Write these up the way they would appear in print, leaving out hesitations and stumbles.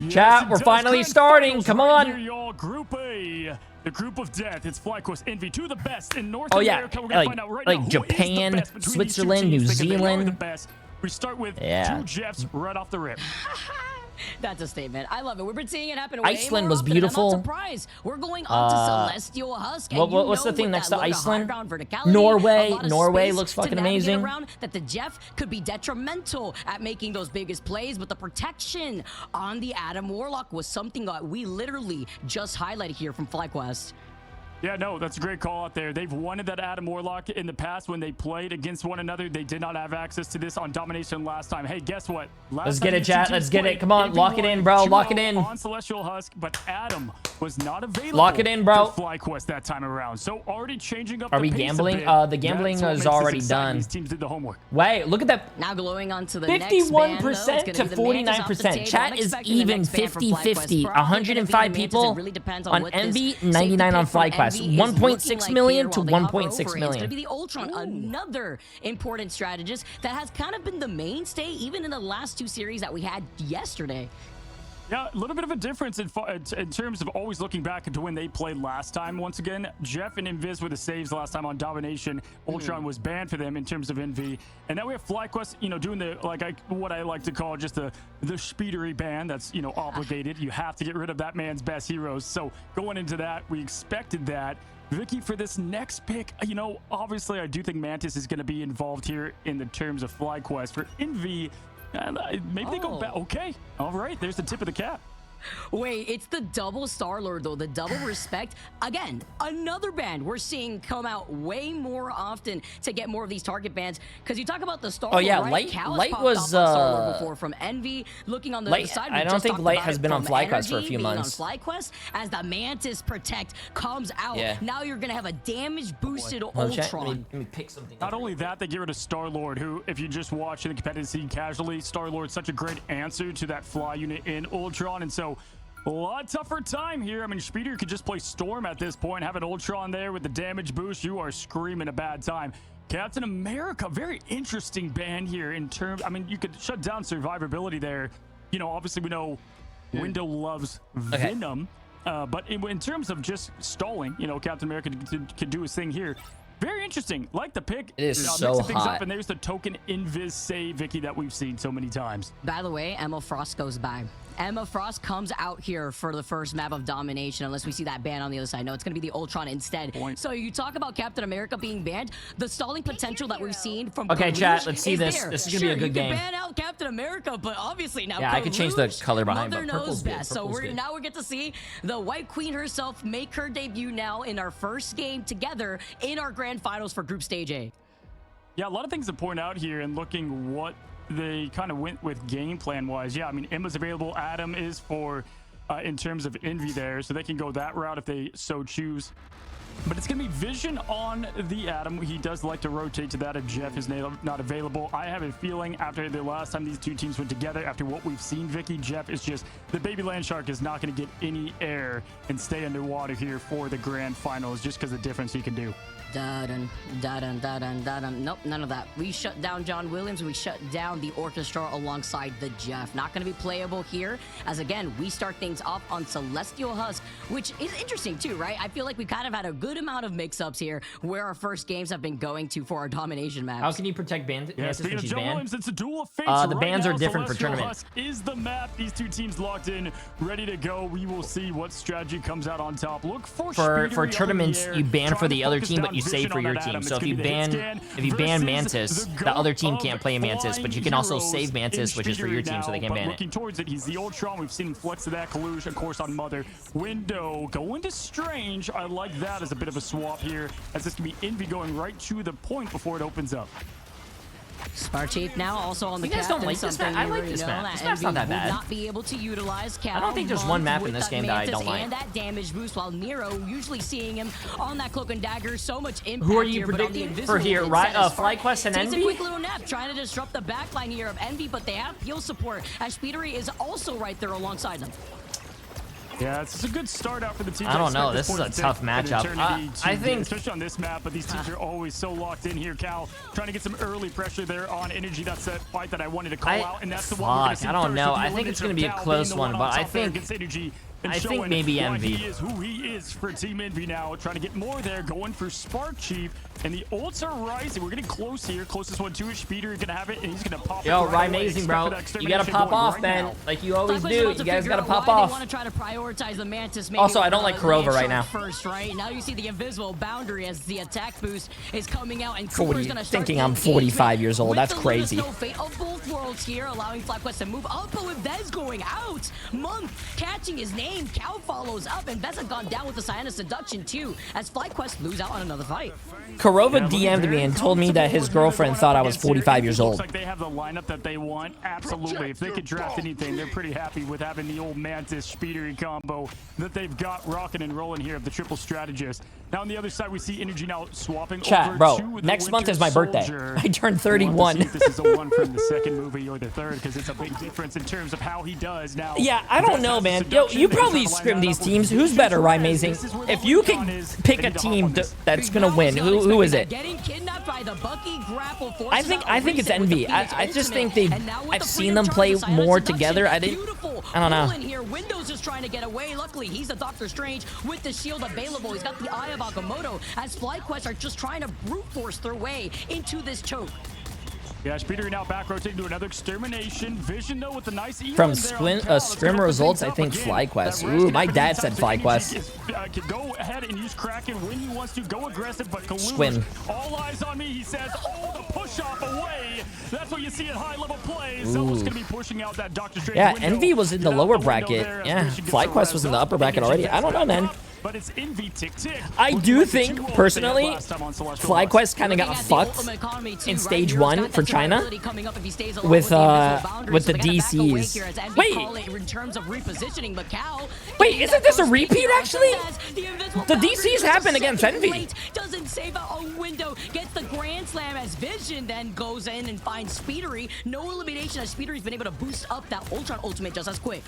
Chat, we're finally starting. Come on. Here, y'all. Group A, the group of death. It's FlyQuest Envy, two of the best in North Oh, yeah. America. We're gonna find out right now who is the Japan, best between Switzerland, these two New teams, because they are Zealand. the best. We start with two Jeffs right off the rip. That's a statement. I love it. We've been seeing it happen. Iceland way more was often, beautiful. I'm not surprised. We're going on to Celestial Husk. And what's the thing next to Iceland? Norway. Norway looks fucking amazing. That the Jeff could be detrimental at making those biggest plays, but the protection on the Adam Warlock was something that we literally just highlighted here from FlyQuest. Yeah, no, that's a great call out there. They've wanted that Adam Warlock in the past when they played against one another. They did not have access to this on Domination last time. Hey, guess what? Let's get it, chat. Let's get it. Come on, lock it in, bro. Lock it in. On Celestial Husk, but Adam was not available. Lock it in, bro. For FlyQuest that time around. So already changing up. Are we gambling? The gambling is already done. These teams did the homework. Wait, look at that. Now glowing on to the 51% to 49%. Chat is even 50-50. 105 people on Envy, 99 on FlyQuest. 1.6 million to 1.6 million. It's going to be the Ultron, another important strategist that has kind of been the mainstay even in the last two series that we had yesterday. Yeah, a little bit of a difference in terms of always looking back into when they played last time. Once again, Jeff and Invis were the saves last time on Domination. Ultron was banned for them in terms of Envy. And now we have FlyQuest, you know, doing the, what I like to call just the speedery ban that's, you know, obligated. You have to get rid of that man's best heroes. So going into that, we expected that. Vicky, for this next pick, you know, obviously I do think Mantis is going to be involved here in the terms of FlyQuest. For Envy, maybe they go back. Okay, all right, there's the tip of the cap. Wait, it's the double Star-Lord, though. The double respect. Again, another band we're seeing come out way more often to get more of these target bans. Because you talk about the Star-Lord, oh, yeah, right? Light was Star-Lord before from Envy. Looking on the other side, I don't think Light has been on FlyQuest for a few months. On FlyQuest, as the Mantis Protect comes out, now you're going to have a damage-boosted Ultron. Let me pick something. Not only that, they get rid of Star-Lord, who, if you just watch in the competitive scene casually, Star-Lord's such a great answer to that fly unit in Ultron. And so a lot tougher time here. I mean, Speeder could just play Storm at this point. Have an Ultron there with the damage boost. You are screaming a bad time. Captain America, very interesting ban here in terms. I mean, you could shut down survivability there. You know, obviously we know Window loves Venom. But in terms of just stalling, you know, Captain America could do his thing here. Very interesting. Like the pick. It is so things hot. Up, and there's the token Invis save, Vicky, that we've seen so many times. By the way, Emma Frost goes by. Emma Frost comes out here for the first map of Domination, unless we see that ban on the other side. No, it's going to be the Ultron instead. So you talk about Captain America being banned. The stalling potential that we've seen from chat, let's see this. This is going to be a good game. You can ban out Captain America, but obviously now I could change the color behind, Mother but knows best. So now we get to see the White Queen herself make her debut now in our first game together in our grand finals for Group Stage A. Yeah, a lot of things to point out here and looking what they kind of went with game plan wise. Yeah, I mean, Emma's available. Adam is for in terms of Envy there, so they can go that route if they so choose. But it's going to be Vision on the Adam. He does like to rotate to that if Jeff is not available. I have a feeling after the last time these two teams went together, after what we've seen, Vicky, Jeff is just, the baby land shark is not going to get any air and stay underwater here for the grand finals just because of the difference he can do. Nope, none of that. We shut down John Williams. We shut down the orchestra alongside the Jeff. Not going to be playable here, as again, we start things off on Celestial Husk, which is interesting too, right? I feel like we kind of had a good amount of mix-ups here where our first games have been going to for our domination maps. How can you protect bans? Yeah, speaking of John Williams, it's a duel of fates. The bans are different for tournament. Husk is the map. These two teams locked in, ready to go. We will see what strategy comes out on top. Look for tournaments, you ban for the other team, but you save for your team. So if you ban Mantis, the other team can't play Mantis, but you can also save Mantis, which is for your team, so they can ban it. Looking towards it, he's the Ultron. We've seen him flex to that collusion, of course, on Mother. Window going to Strange. I like that as a bit of a swap here, as this can be Envy going right to the point before it opens up. Smart Chief now also on the You guys don't like this map? I like this map. This map's not that bad. Not be able to utilize I don't think there's one map in this game that I don't like. And that damage boost, while Nero, usually seeing him on that Cloak and Dagger, so much impact. Who are you predicting for here, right? FlyQuest and Envy? Takes a quick little nap, trying to disrupt the backline here of Envy, but they have heal support, as Speedery is also right there alongside them. Yeah, it's a good start out for the team. I don't know. This is a tough matchup. I think, especially on this map, but these teams are always so locked in here. Cal trying to get some early pressure there on Energy. That's that fight that I wanted to call out, and that's the one we're going to see I don't first know. with the I think it's going to be a Cal close being the one, but I on top there think against Energy. And I think showing maybe why Envy. He is who he is for Team Envy now. Trying to get more there, going for Spark Chief. And the ults are rising. We're getting close here. Closest one to it. Speeder is going to have it, and he's going to pop it. Yo, right amazing, away. bro. You got to pop off, man. Like you always do. You guys got to pop off. Want to try to prioritize the Mantis. Also, I don't like Kurova right now. First, right? Now you see the invisible boundary as the attack boost is coming out, and What are Cooper's you going to start thinking? I'm 45 years old. That's crazy. No fate of both worlds here, allowing FlyQuest to move up, but with Vez going out, Monk catching his name, Cal follows up, and Vez had gone down with the Cyanus Seduction too, as FlyQuest lose out on another fight. Kurova DM'd me and told me that his girlfriend thought I was 45 years old. Looks like they have the lineup that they want. Absolutely. If they could draft anything, they're pretty happy with having the old Mantis Speedery combo that they've got rocking and rolling here of the triple strategist. Now on the other side, we see Energy now swapping over bro, to the next month Winter is my birthday. Soldier. I turned 31. We'll see if this is a one from the second movie or the third, because it's a big difference in terms of how he does now. Yeah, I don't know, man. Yo, you probably scrim these teams. Who's better, Amazing? If you can pick a team that's gonna win, who is it? I think it's Envy. I just think I've seen them play more together. I don't know. Here, Windows is trying to get away. Luckily, he's a Doctor Strange with the shield available. He's got the Eye of Agamotto, as FlyQuest are just trying to brute force their way into this choke. Yeah, Speeder now back rotating to another extermination. Vision though with the nice from scrim results, I think FlyQuest. Ooh, my dad said FlyQuest. Can go ahead and use Kraken when he wants to. Go aggressive, but Swim. All eyes on me, he says. Oh, the push off away. That's what you see in high level plays. Zealous gonna be pushing out that Doctor Strange. Yeah, window. Envy was in the lower bracket. Yeah, FlyQuest was in the upper bracket already. I don't know, man. But it's Envy tick. I do think, personally, FlyQuest kind of got fucked in stage 1 for China with the DCs. Wait, isn't this a repeat, actually? The DCs happen against Envy. Doesn't save out a window, gets the Grand Slam as Vision then goes in and finds Speedery. No elimination as Speedery's been able to boost up that Ultron ultimate just as quick.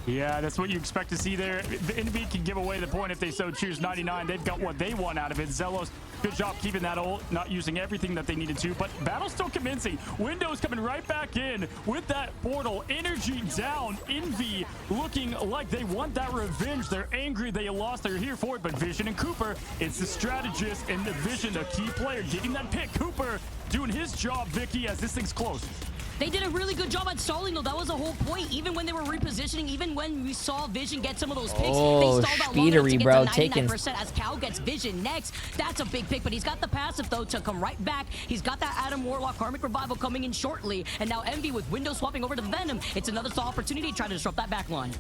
Yeah, that's what you expect to see there. Envy can give away the point if they so choose. 99, they've got what they want out of it. Zelos, good job keeping that ult, not using everything that they needed to, but battle's still convincing. Windows coming right back in with that portal. Energy down. Envy looking like they want that revenge. They're angry they lost. They're here for it, but Vision and Cooper, it's the strategist and the Vision, the key player, getting that pick. Cooper doing his job, Vicky, as this thing's close. They did a really good job at stalling, though. That was the whole point. Even when they were repositioning, even when we saw Vision get some of those picks, they stalled out long enough to get to 99% as Cal gets Vision next. That's a big pick, but he's got the passive, though, to come right back. He's got that Adam Warlock Karmic Revival coming in shortly, and now Envy with Window swapping over to the Venom. It's another stall opportunity to try to disrupt that back line.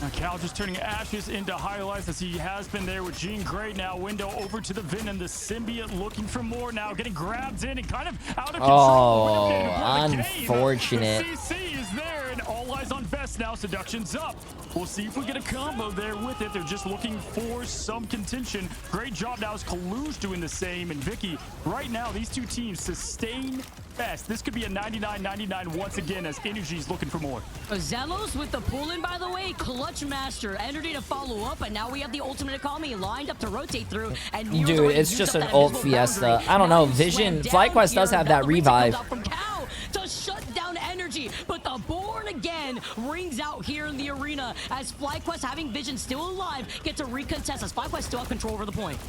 Now Cal just turning Ashes into highlights as he has been there with Jean Grey now. Window over to the Venom, the symbiote looking for more now, getting grabbed in and kind of out of control. Oh, unfortunate. The CC is there and all eyes on Vest now. Seduction's up. We'll see if we get a combo there with it. They're just looking for some contention. Great job now as Kalush doing the same. And Vicky, right now, these two teams sustain Best. This could be a 99-99 once again as Energy's looking for more. Zelos with the pull-in, by the way. Clutch Master. Energy to follow up, and now we have the ultimate economy lined up to rotate through. And dude, it's just an ult fiesta. I don't know. Vision, FlyQuest does have that revive. To shut down Energy, but the Born again rings out here in the arena as FlyQuest, having Vision still alive, get to recontest as FlyQuest still have control over the point.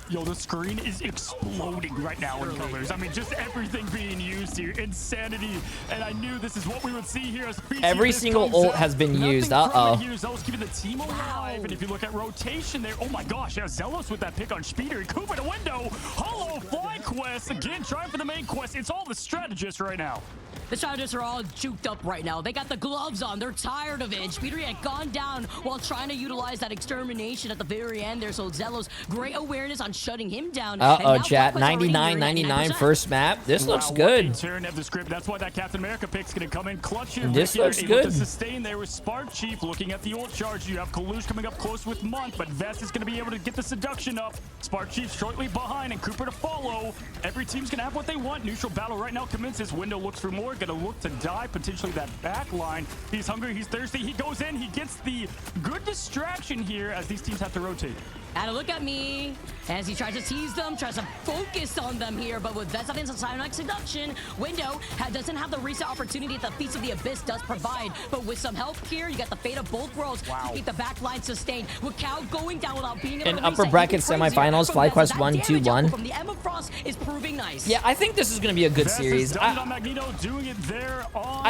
Yo, the screen is exploding right now in colors. I mean, just everything being used here. Insanity. And I knew this is what we would see here. As every single ult has been used. Uh-oh. Zealous keeping the team alive. And if you look at rotation there, oh my gosh, yeah, Zealous with that pick on Speeder. Cooper to window. Hollow FlyQuest. Again, trying for the main quest. It's all the strategists right now. The strategists are all juked up right now. They got the gloves on. They're tired of it. Speeder had gone down while trying to utilize that extermination at the very end there. So Zelos, great awareness on on shutting him down. Uh-oh, chat. 99-99 first map. This looks good. Turn of the script. That's why that Captain America pick's going to come in clutch here. This looks able good. To sustain there with Spark Chief looking at the ult charge. You have Kalush coming up close with Monk, but Vest is going to be able to get the seduction up. Spark Chief shortly behind and Cooper to follow. Every team's going to have what they want. Neutral battle right now commences. Window looks for more. Going to look to die. Potentially that back line. He's hungry. He's thirsty. He goes in. He gets the good distraction here as these teams have to rotate. And look at me as he tries to tease them, tries to focus on them here, but with Vest having some Psionic Seduction, Window doesn't have the recent opportunity that the Feast of the Abyss does provide. But with some help here, you got the fate of both worlds to keep the back line sustained. With Cal going down without being able to in upper bracket semifinals, FlyQuest 1-2-1. From the Emma Frost is proving nice. Yeah, I think this is going to be a good series. I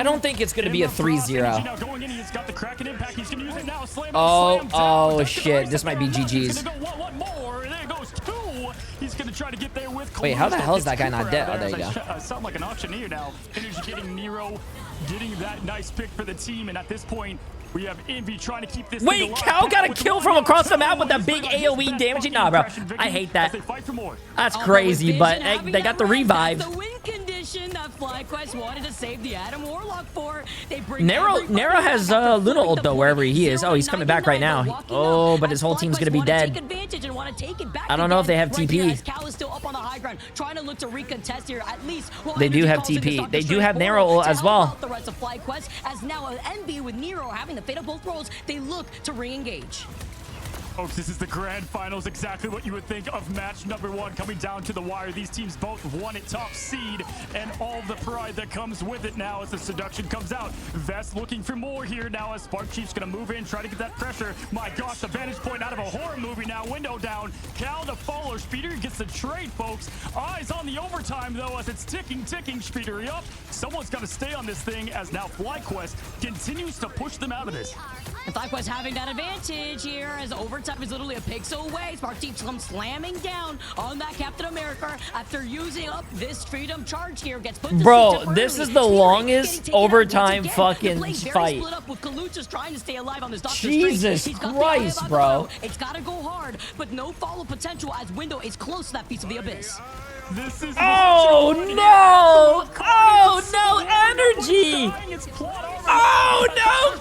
don't think it's going to be a 3-0. Oh shit, this might be GG's. There goes 2. He's going to try to get there with Wait, how the hell is that guy not dead? Oh, there you go. I sound like an auctioneer now. Energy getting Nero, getting that nice pick for the team, and at this point, we have Envy trying to keep this. Wait, Cal got a kill from across the map with that big AoE damaging. Nah, bro. I hate that. That's crazy, but they got the revive. The win condition that FlyQuest wanted to save the Adam Warlock for. Nero has Luna ult though, wherever he is. Oh, he's coming back right now. Oh, but his whole team's gonna be dead. I don't know if they have TP. Cal is still up on the high ground, trying to look to recontest here. At least they do have TP. They do have Nero ult as well. The rest of FlyQuest, as now Envy with Nero having the fate of both roles, they look to re-engage. Folks, this is the grand finals, exactly what you would think of match number 1 coming down to the wire. These teams both won at top seed, and all the pride that comes with it now as the seduction comes out. Vest looking for more here now as Spark Chief's gonna move in, try to get that pressure. My gosh, the vantage point out of a horror movie now. Window down, Cal to follow. Speeder gets the trade, folks. Eyes on the overtime though as it's ticking. Speeder up. Someone's got to stay on this thing as now FlyQuest continues to push them out of this. And FlyQuest having that advantage here as overtime is literally a pixel away. Spark Chief comes slamming down on that Captain America after using up this freedom charge here. Gets put to bro, this is the longest overtime fucking fight. Split up with Kaluchas trying to stay alive on this Doctor Jesus Christ, bro. It's got to go hard, but no follow potential as Window is close to that Feast of the Abyss. This is oh no! Oh no, energy! Oh no,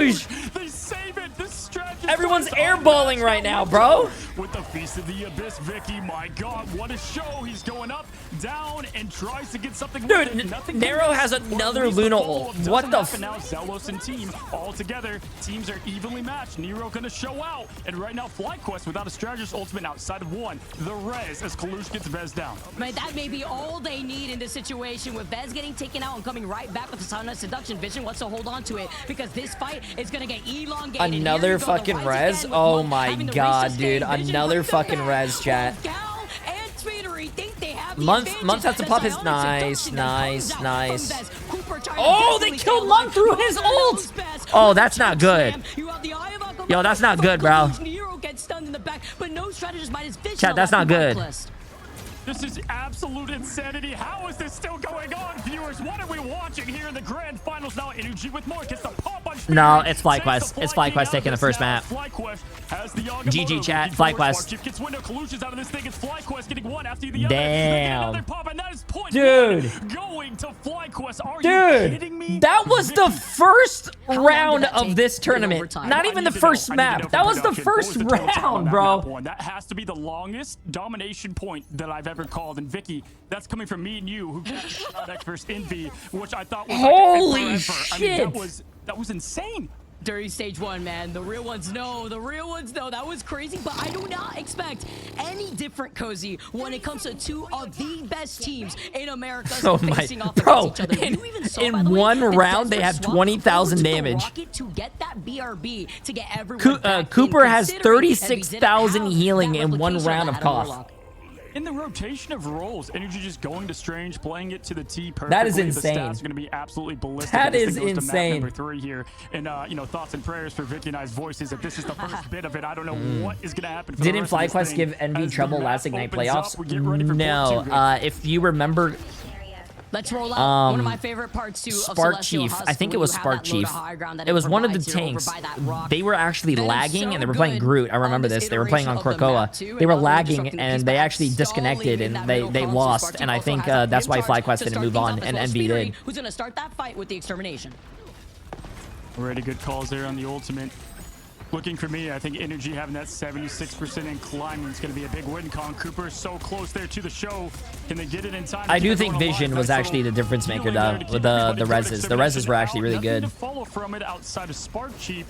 Kalush! They save it. This strategy. Everyone's airballing right now, bro. With the Feast of the Abyss, Vicky, my God, what a show! He's going up, down, and tries to get something. Dude, Nero has another Luna ult. What the f? Now Zelos and team all together. Teams are evenly matched. Nero gonna show out, and right now FlyQuest without a strategist ultimate outside of one. The res as Kalush gets Vez down. Man, that may be all they need in this situation with Vez getting taken out and coming right back with the Psionic Seduction. Vision wants to hold on to it because this fight is gonna get elongated. Another fucking res? Oh my God, dude. Another fucking res, chat. Month has to pop his nice. Oh, they killed Month through his ult. Oh, that's not good. Yo, that's not good, bro. Chat, that's not good. This is absolute insanity. How is this still going on, viewers? What are we watching here in the grand finals now? Energy with more gets the pop on. No, it's FlyQuest. It's FlyQuest taking the first map. GG chat, FlyQuest. Gets Window Collusions out of this thing. It's FlyQuest getting one after the other. Damn. Dude. Going to FlyQuest. Are you kidding me? That was the first round of this tournament. Not even the first map. That was the first round, bro. That has to be the longest domination point that I've ever called. And Vicky, that's coming from me and you, who got shot X versus Envy, which I thought was holy shit. I mean, that was insane. During stage 1, man, the real ones know. The real ones know. That was crazy, but I do not expect any different, Cozy, when it comes to two of the best teams in America facing off against each other. In one round, they have 20,000 damage. To get that BRB, to get everyone Cooper has 36,000 healing in one round of cough. In the rotation of roles, Energy just going to Strange, playing it to the T perfectly. That is insane. The stats are going to be absolutely ballistic. That is insane. Number 3 here, and you know, thoughts and prayers for Vicky and I's voices. That this is the first bit of it. I don't know what is going to happen. For Didn't FlyQuest give Envy trouble last Ignite playoffs? No. If you remember, Let's roll out one of my favorite parts too. Spark Chief. I think it was Spark Chief. It was one of the tanks. They were actually lagging, and they were playing Groot. I remember this. They were playing on Krakoa. They were lagging, and they actually disconnected, and they lost. And I think that's why FlyQuest didn't move on, and NV did. Who's gonna start that fight with the extermination? Already good calls there on the ultimate. Looking for me, I think Energy having that 76% and climbing is going to be a big win. Con Cooper so close there to the show. Can they get it in time? I do think Vision was actually the difference maker, though, with the reses. The reses were actually really good. To follow from it outside of Spark Chief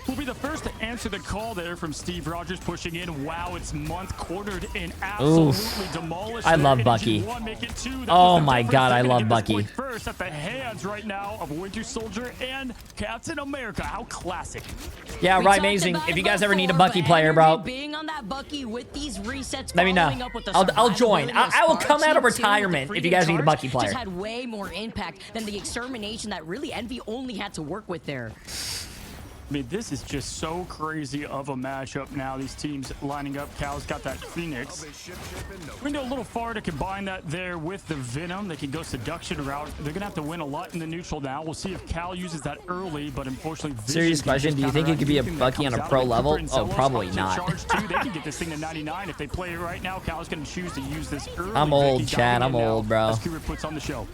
will be the first to answer the call there from Steve Rogers pushing in. Wow, it's month cornered and absolutely demolished. I love Bucky. Oh my God, I love Bucky. First at the hands right now of Winter Soldier and Captain America. How classic. Yeah, right, amazing. If you guys ever need a Bucky player, bro, being on that Bucky with these resets, let me know. I'll join. I will come out of retirement if you guys need a Bucky player. Just had way more impact than the extermination that really Envy only had to work with there. I mean, this is just so crazy of a matchup now. These teams lining up. Cal's got that Phoenix. Window a little far to combine that there with the Venom. They can go Seduction route. They're going to have to win a lot in the neutral now. We'll see if Cal uses that early, but unfortunately... Serious question, do you think it could be a Bucky on a pro level? Oh, probably not. They can get this thing to 99 if they play it right now. Cal's going to choose to use this early. I'm old, Chad. I'm old, bro. As Cooper puts on the show.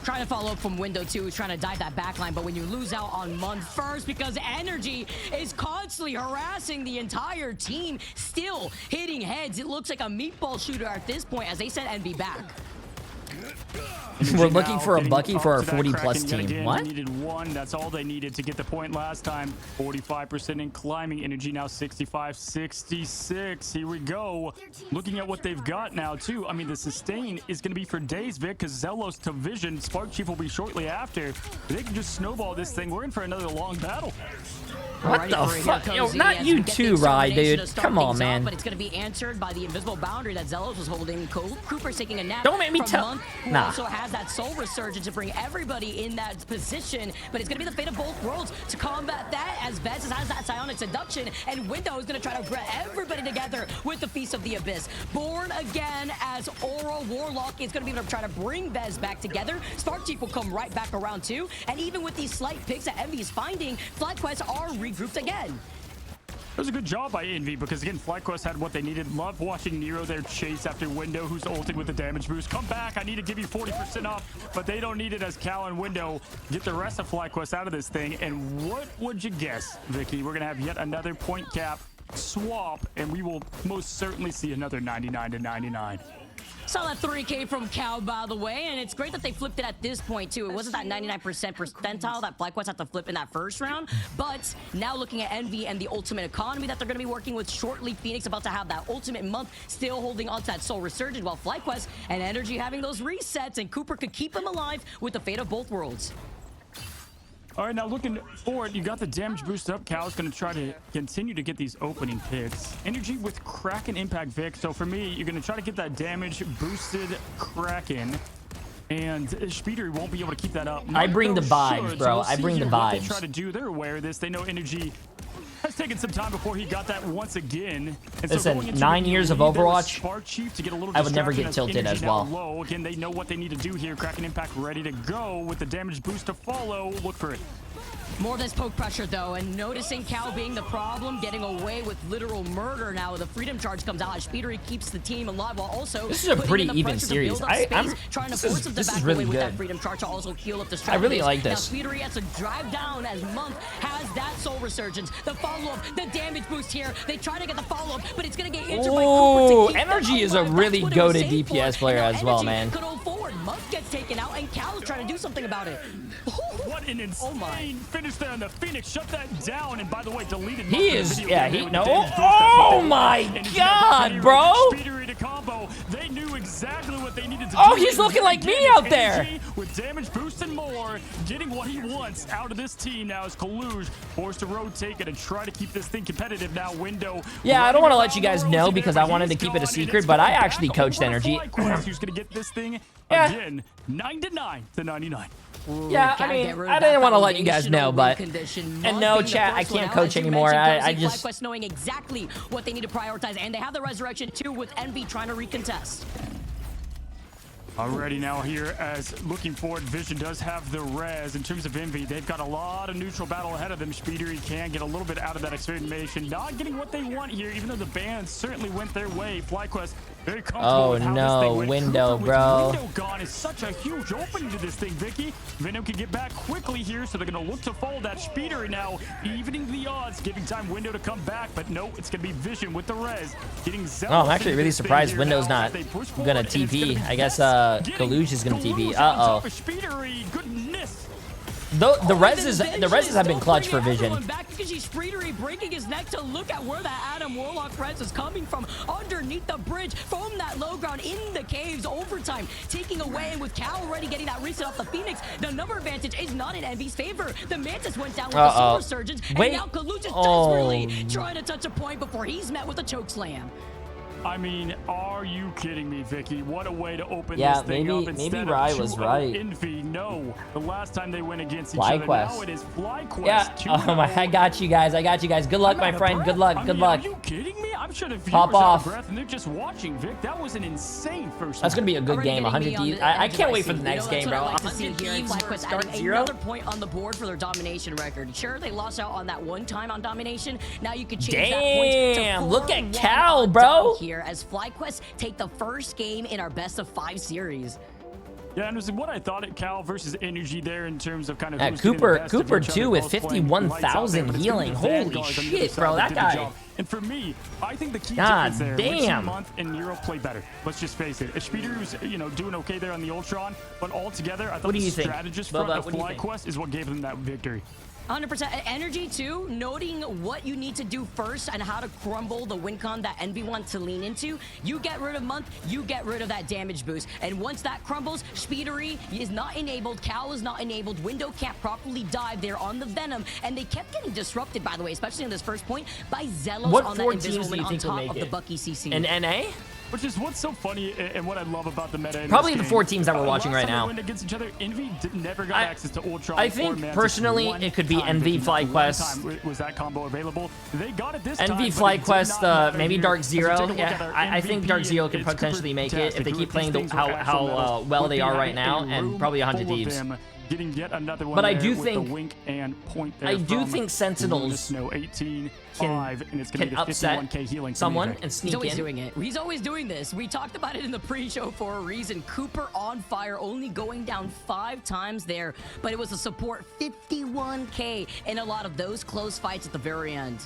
Trying to follow up from window two, trying to dive that backline, but when you lose out on Month first because Energy is constantly harassing the entire team, still hitting heads. It looks like a meatball shooter at this point as they send NB back. We're looking for a Bucky for our 40-plus team. Again, what? They needed one. That's all they needed to get the point last time. 45% in climbing. Energy now 65, 66. Here we go. Looking at what they've got now, too. I mean, the sustain is going to be for days, Vic, because Zelos to Vision. Spark Chief will be shortly after. They can just snowball this thing. We're in for another long battle. What the fuck? Yo, not you too, Rye, dude. Come on, man. But it's going to be answered by the invisible boundary that Zelos was holding. Cooper's taking a nap. Don't make me tell. Who also has that soul resurgence to bring everybody in that position. But it's going to be the fate of both worlds to combat that as Vez has that psionic seduction. And Window is going to try to bring everybody together with the Feast of the Abyss. Born again as Aura Warlock is going to be able to try to bring Vez back together. Spark Chief will come right back around too. And even with these slight picks that Envy is finding, FlyQuest are regrouped again. It was a good job by Envy because, again, FlyQuest had what they needed. Love watching Nero there chase after Window, who's ulted with the damage boost. Come back. I need to give you 40% off, but they don't need it as Cal and Window get the rest of FlyQuest out of this thing. And what would you guess, Vicky? We're going to have yet another point cap swap, and we will most certainly see another 99 to 99. Saw that 3K from Cal, by the way, and it's great that they flipped it at this point, too. It wasn't that 99% percentile that FlyQuest had to flip in that first round, but now looking at Envy and the ultimate economy that they're going to be working with shortly, Phoenix about to have that ultimate month, still holding on to that soul resurgence, while FlyQuest and Energy having those resets, and Cooper could keep him alive with the fate of both worlds. All right, now looking forward, you got the damage boost up. Cal's going to try to continue to get these opening picks. Energy with Kraken Impact Vic. So for me, you're going to try to get that damage boosted Kraken. And Speeder won't be able to keep that up. I bring the vibes, bro. I bring the vibes. They try to do. They're aware of this. They know Energy has taken some time before he got that once again. And listen, so 9 years of Overwatch, to get a little I would never get tilted as well. Low. Again, they know what they need to do here. Kraken Impact ready to go with the damage boost to follow. Look for it. More of this poke pressure, though, and noticing Cal being the problem, getting away with literal murder now. The freedom charge comes out as Speedery keeps the team alive while also this is a pretty even series. This is really good. That freedom charge to also heal up the I really like this. Now Speedery has to drive down as Month has that soul resurgence. The follow-up, the damage boost here. They try to get the follow-up, but it's going to get injured by Cooper. Energy is a really goated DPS player as well, man. Could hold forward. Month gets taken out, and Cal is trying to do something about it. What an insane finish there on the Phoenix. Shut that down. And by the way, deleted. He is, yeah, he, no. Oh my God, bro. They knew exactly what they needed to do. Oh, he's looking like me out there. With damage boost and more, getting what he wants out of this team now is Kaluge forced to rotate it and try to keep this thing competitive now. Window. Yeah, I don't want to let you guys know because I wanted to keep it a secret, but I actually coached Energy. Who's going to get this thing again? 99 to 99. Yeah, I mean, I didn't want to let you guys know, but and no, chat, I can't coach anymore. I just FlyQuest knowing exactly what they need to prioritize, and they have the resurrection too with Envy trying to recontest. Already now here as looking forward, Vision does have the res. In terms of Envy, they've got a lot of neutral battle ahead of them. Speedery can get a little bit out of that experimentation. Not getting what they want here, even though the bans certainly went their way. FlyQuest very comfortable with how this thing went. Window, Cooper bro. With window gone is such a huge opening to this thing, Vicky. Venom can get back quickly here, so they're going to look to follow that Speedery now, evening the odds, giving time Window to come back. But no, it's going to be Vision with the res. Getting zealous. I'm actually really surprised Window's not going to TP. I guess Galuge is going to TP. Goodness. The reses have been clutch for Vision. Back because she's Speedery breaking his neck to look at where that Adam Warlock res is coming from underneath the bridge from that low ground in the caves. Overtime taking away, and with Cal already getting that reset off the Phoenix, the number advantage is not in Envy's favor. The Mantis went down with the Solar Surgeons, and now Galuge is desperately trying to touch a point before he's met with a choke slam. I mean, are you kidding me, Vicky? What a way to open this thing up. Maybe Rye was right. Envy, no. The last time they went against each other, now it is FlyQuest. Yeah, oh my, I got you guys. Good luck, my friend. Good luck. Are you kidding me? I'm sure the viewers Pop are out off. of breath and they're just watching, Vic. That was an insane first That's going to be a good Already game. getting 100 me Thieves. on the I edge can't of my wait for the seat. next game, bro. That's what I like to see 100 here. Thieves FlyQuest start adding 0. another point on the board for their domination record. Sure, they lost out on that one time on domination. Now you could change that point to Damn, look at 4-1 Cal, on bro. dub here as FlyQuest take the first game in our best of 5 series. Yeah, and it was what I thought at Cal versus Energy there in terms of kind of who's Cooper getting the best of each too other, with both playing 51,000 lights out there, healing. but it's gonna be Holy the Vanguards on the shit, other bro, side that did the guy. job. And for me, I think the key God difference there, damn. Month and Euro play better. Let's just face it. Speedery's, doing okay there on the Ultron, but altogether, I thought What do the you think, strategist Bubba? front of What do you think? FlyQuest is what gave them that victory. 100% energy too, noting what you need to do first and how to crumble the win con that Envy wants to lean into. You get rid of Month, you get rid of that damage boost. And once that crumbles, Speedery is not enabled, Cal is not enabled, Window can't properly dive there on the Venom, and they kept getting disrupted, by the way, especially in this first point, by Zelos What on 4 that teams Invisible do you on think will top make of the it? Bucky CC. And NA? Which is what's so funny and what I love about the meta. In Probably this the game. 4 teams that we're watching Last right time they now. went against each other, Envy never got access to Ultron. I or think Mantis. personally One it could be time, Envy, Vicky, one FlyQuest. time was that combo available. They got it this time. Envy, but it did not FlyQuest, matter maybe here. Dark As we Zero. take a look at Yeah, our I think MVP, Dark Zero could it's potentially make it if Cooper-tastic. they keep These playing things are actual how medals. well Would they be are having right now, a and room probably 100 full of Thieves. them getting yet another one But I there do with the think- wink and point there I do from think Sentinels Snow 18 can 5, and it's going to be the upset 51k healing for someone me, Vic. and He's sneak always in. doing it. He's always doing this. We talked about it in the pre-show for a reason. Cooper on fire, only going down 5 times there, but it was a support 51k in a lot of those close fights at the very end.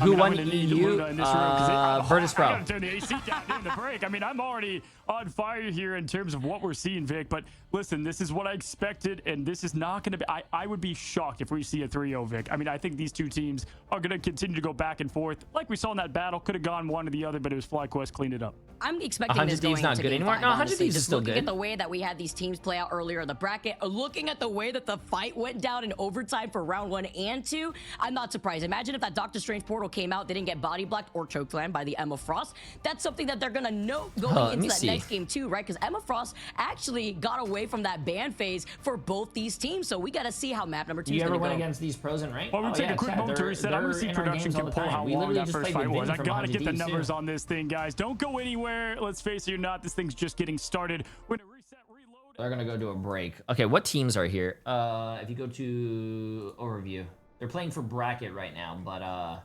Who I'm won gonna need EU? Luna in this room 'cause Virtus Pro. I gotta turn the AC down during the break. I mean, I'm already on fire here in terms of what we're seeing, Vic. But listen, this is what I expected, and this is not going to be... I would be shocked if we see a 3-0, Vic. I mean, I think these two teams are going to continue to go back and forth. Like we saw in that battle, could have gone one or the other, but it was FlyQuest cleaned it up. I'm expecting 100 this Thieves going not to good game anymore? 5, No, 100 honestly. Thieves is Just still looking good. at the way that we had these teams play out earlier in the bracket, looking at the way that the fight went down in overtime for round 1 and 2, I'm not surprised. Imagine if that Doctor Strange portal came out, they didn't get body blocked or chokeslammed by the Emma Frost. That's something that they're gonna know going into that next game too, right? Because Emma Frost actually got away from that ban phase for both these teams, so we gotta see how map number 2 Do is you ever gonna win go. against these pros in rank? Well, we'll Oh, take yeah, a quick Chad, moment to they're- reset. I'm going to they're see in our production games all can the pull time. how We long literally that just first played fight with was. Vin I from got to 100 get the Thieves, numbers too. on this thing, guys. Don't go anywhere. Let's face it, or not, this thing's just getting started. We're going to reset, reload. They're gonna go to a break. Okay, what teams are here? If you go to overview, they're playing for bracket right now, but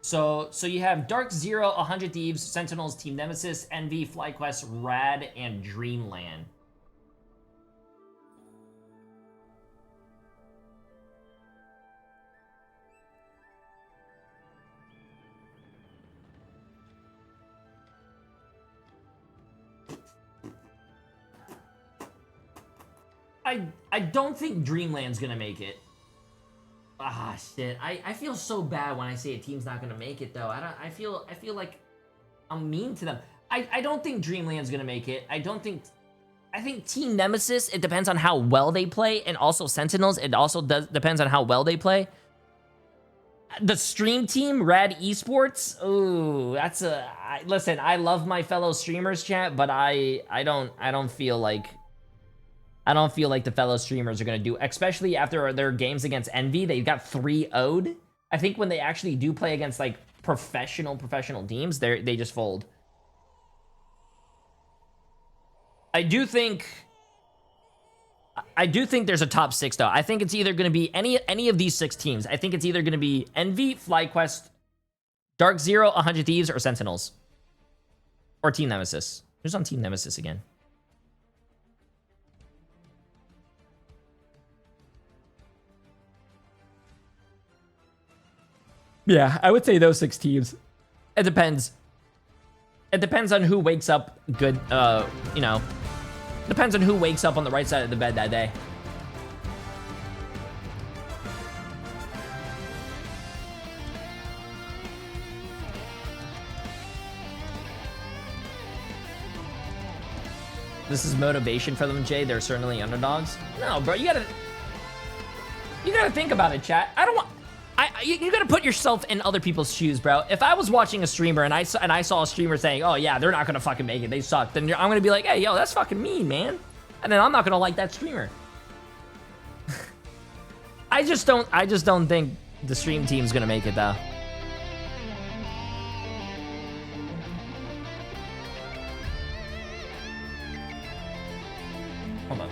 so you have Dark Zero, 100 Thieves, Sentinels, Team Nemesis, Envy, FlyQuest, Rad, and Dreamland. I don't think Dreamland's gonna make it. Ah, shit. I feel so bad when I say a team's not gonna make it, though. I feel like I'm mean to them. I don't think Dreamland's gonna make it. I think Team Nemesis, it depends on how well they play, and also Sentinels, it also depends on how well they play. The stream team, Rad Esports, ooh, that's listen, I love my fellow streamers, chat, but I don't feel like the fellow streamers are going to do, especially after their games against Envy. They got 3-0'd. I think when they actually do play against, like, professional teams, they just fold. I do think there's a top 6 though. I think it's either going to be any of these 6 teams. I think it's either going to be Envy, FlyQuest, Dark Zero, 100 Thieves, or Sentinels. Or Team Nemesis. Who's on Team Nemesis again? Yeah, I would say those 6 teams. It depends. It depends on who wakes up good, you know. Depends on who wakes up on the right side of the bed that day. This is motivation for them, Jay. They're certainly underdogs. No, bro, you gotta think about it, chat. I don't want. You gotta put yourself in other people's shoes, bro. If I was watching a streamer and I saw a streamer saying, "Oh yeah, they're not gonna fucking make it. They suck," then I'm gonna be like, "Hey, yo, that's fucking mean, man." And then I'm not gonna like that streamer. I just don't think the stream team's gonna make it though. Hold on.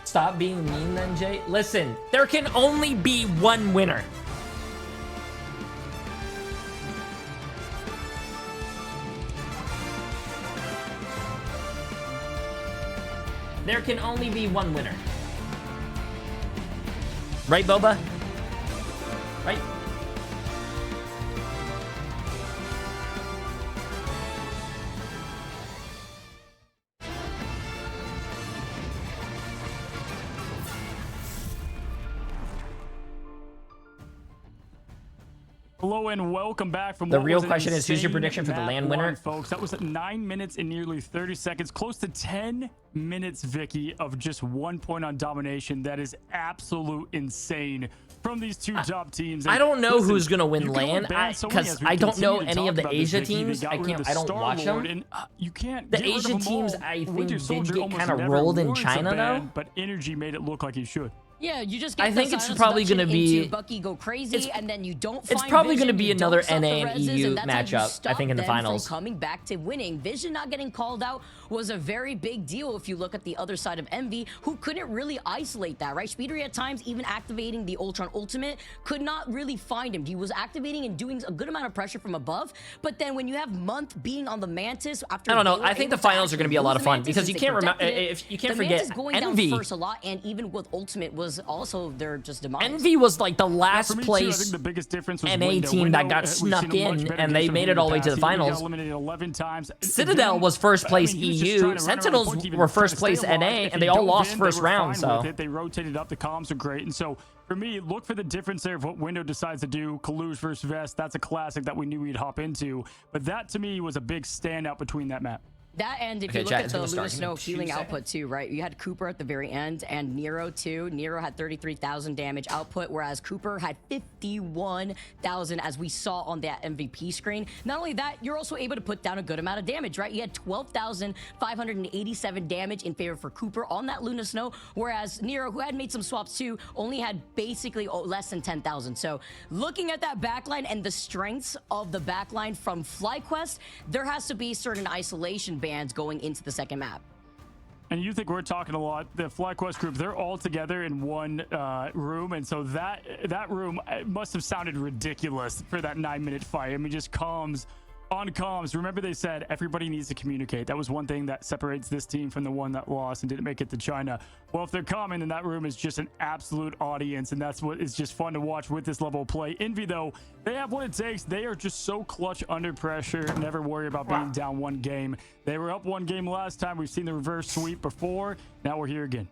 Stop being mean then, Jay. Listen, there can only be one winner. There can only be one winner. Right, Boba? Right? Hello and welcome back from the real question is, who's your prediction for the land winner? Folks, that was 9 minutes and nearly 30 seconds, close to 10 minutes, Vicky, of just 1 point on domination. That is absolute insane from these two top teams. I don't know who's gonna win land because I don't know any of the Asia teams. I don't watch them. And, you can't. The Asia teams, I think, did get kind of rolled in China though. But Energy made it look like he should. Yeah, you just get I think it's probably going to be Bucky go crazy, and then you don't. It's probably going to be another NA and EU matchup. I think in the finals. Coming back to winning, Vision not getting called out was a very big deal. If you look at the other side of Envy, who couldn't really isolate that, right? Speedery at times even activating the Ultron ultimate could not really find him. He was activating and doing a good amount of pressure from above, but then when you have Month being on the Mantis after, I don't know. I think the finals are going to be a lot of fun because you can't remember if you can't forget Envy down first a lot, and even with ultimate was also their just demise. Envy was like the last place too, I think the biggest difference was NA team that got snuck in, and they made it all the way to the finals. 11 times. Citadel was first place EU. Sentinels were first place NA, and they all lost first round. So they rotated up. The comms are great, and so for me, look for the difference there of what Window decides to do. Kalush versus Vest. That's a classic that we knew we'd hop into, but that to me was a big standout between that map. That, and if you look at the Luna Snow healing output too, right? You had Cooper at the very end and Nero too. Nero had 33,000 damage output, whereas Cooper had 51,000, as we saw on that MVP screen. Not only that, you're also able to put down a good amount of damage, right? You had 12,587 damage in favor for Cooper on that Luna Snow, whereas Nero, who had made some swaps too, only had basically less than 10,000. So looking at that backline and the strengths of the backline from FlyQuest, there has to be certain isolation bands going into the second map. And you think we're talking a lot. The FlyQuest group, they're all together in one room, and so that room must have sounded ridiculous for that 9-minute fight. I mean, just comms on comms. Remember, they said everybody needs to communicate. That was one thing that separates this team from the one that lost and didn't make it to China. Well, if they're coming, then that room is just an absolute audience, and that's what is just fun to watch with this level of play. Envy, though, they have what it takes. They are just so clutch under pressure. Never worry about being down one game. They were up one game last time. We've seen the reverse sweep before. Now we're here again.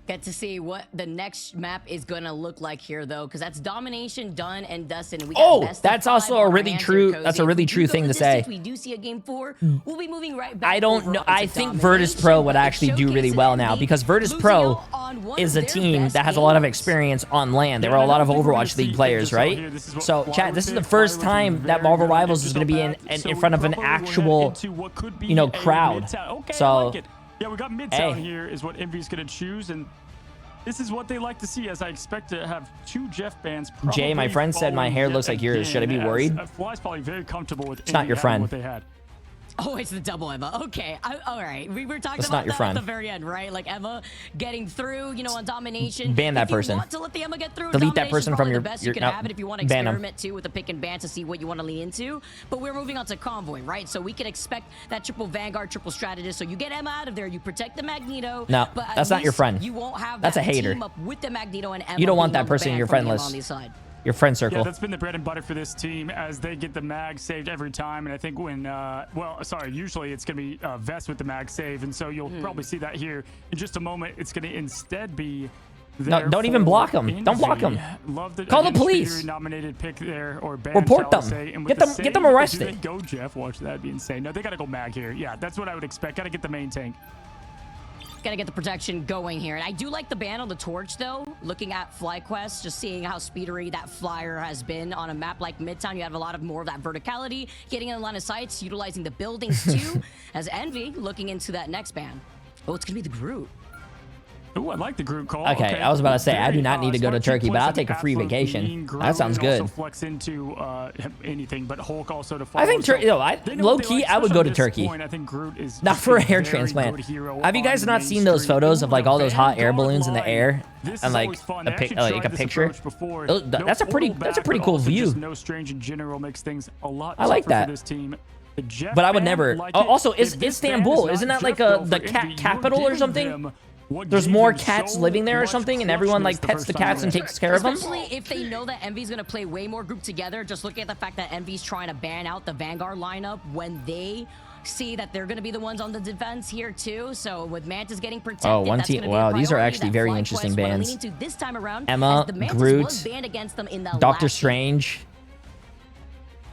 Get to see what the next map is gonna look like here, though, because that's domination done and dusted. We got that's also a really true. That's a really true thing to say. We do see a game 4. We'll be moving right back. I don't know. I think Virtus Pro would actually do really well now because Virtus Pro is a team that has a lot of experience on land. There were a lot of Overwatch League players, right? So, chat, this is the first time that Marvel Rivals is going to be in front of an actual, you know, crowd. So. Yeah, we got Midtown here is what Envy's going to choose, and this is what they like to see, as I expect to have 2 Jeff bans. Jay, my friend said my hair looks like yours. Should I be worried? Fly's probably very comfortable with it's not your friend. what they had. Oh, it's the double Emma. Okay, all right. We were talking That's about not your that friend. at the very end, right? Like Emma getting through, you know, on domination. Ban that if you person. Want to let the Emma get through. Delete that person from your. The best you can have it if you want to ban experiment too with the pick and ban to see what you want to lean into. But we're moving on to convoy, right? So we can expect that triple Vanguard, triple strategist. So you get Emma out of there, you protect the Magneto. No, but that's not your friend. You won't have that's that a hater. team up with the Magneto and Emma. You don't want being that person in your friend list. On the side. Your friend circle. Yeah, that's been the bread and butter for this team, as they get the mag saved every time. And I think when, usually it's going to be Vest with the mag save. And so you'll probably see that here in just a moment. It's going to instead be no, don't even block them. Don't block them. Love the, call the police. Nominated pick there, or ban, report them. Get them arrested. Go, Jeff. Watch that. That'd be insane. No, they got to go mag here. Yeah, that's what I would expect. Got to get the main tank. Gotta get the protection going here. And I do like the ban on the torch, though. Looking at FlyQuest, just seeing how speedery that flyer has been on a map like Midtown. You have a lot of more of that verticality, getting in the line of sights, utilizing the buildings, too. As Envy looking into that next ban. Oh, it's gonna be the Groot. Ooh, I like the group call. Okay, I was about to say, I do not need to go to Turkey, but I'll take a free vacation. That sounds good. Also flex into anything, but Hulk also to I think low key, I would go to Turkey. I think Groot is not for a hair transplant. Have you guys not seen those photos of like all those hot air balloons in the air and like a picture? That's a pretty cool view. No strange in general makes things a lot. I like that. For this team. But I would never. Also, is Istanbul? Isn't that like the cat capital or something? There's more cats living there or something, and everyone like pets the cats and takes care of them. Especially if they know that Envy's gonna play way more grouped together. Just look at the fact that Envy's trying to ban out the Vanguard lineup when they see that they're gonna be the ones on the defense here too. So with Mantis getting protected, oh, one team. Wow, these are actually very interesting bans. This time around, Emma, Groot, Doctor Strange.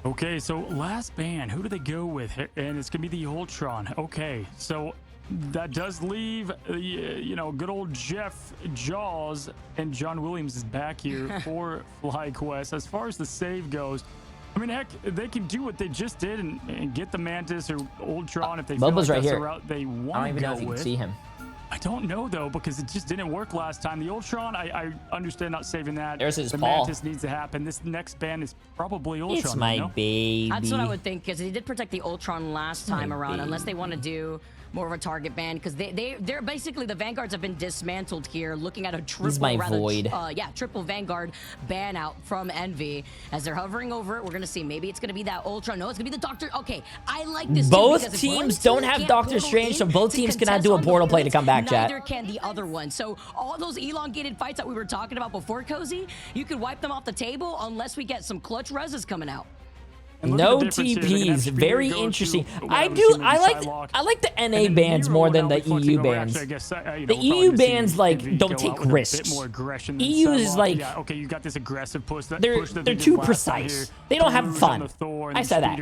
Okay, so last ban, who do they go with? And it's gonna be the Ultron. Okay, so that does leave, good old Jeff Jaws, and John Williams is back here for FlyQuest. As far as the save goes, I mean, heck, they can do what they just did and get the Mantis or Ultron if they feel like that's the route they want to go with. I don't even know if you can see him. I don't know, though, because it just didn't work last time. The Ultron, I understand not saving that. There's his the Paul. Mantis needs to happen. This next ban is probably Ultron. It's my baby. That's what I would think, because they did protect the Ultron last time around, unless they want to do more of a target ban, because they're basically, the Vanguards have been dismantled here, looking at a triple Vanguard ban out from Envy. As they're hovering over it, we're gonna see, maybe it's gonna be that Ultron. No, it's gonna be the Doctor. Okay, I like this. Both teams don't have Doctor Strange, so both teams cannot do a portal play to come back, chat. Neither can the other one. So all those elongated fights that we were talking about before, Cozy, you could wipe them off the table unless we get some clutch reses coming out. No TPs, very interesting. I like the NA bans more than the EU bans. The EU bans don't take risks. EU is like, okay, you got this aggressive push. They're too precise. They don't have fun. I said that.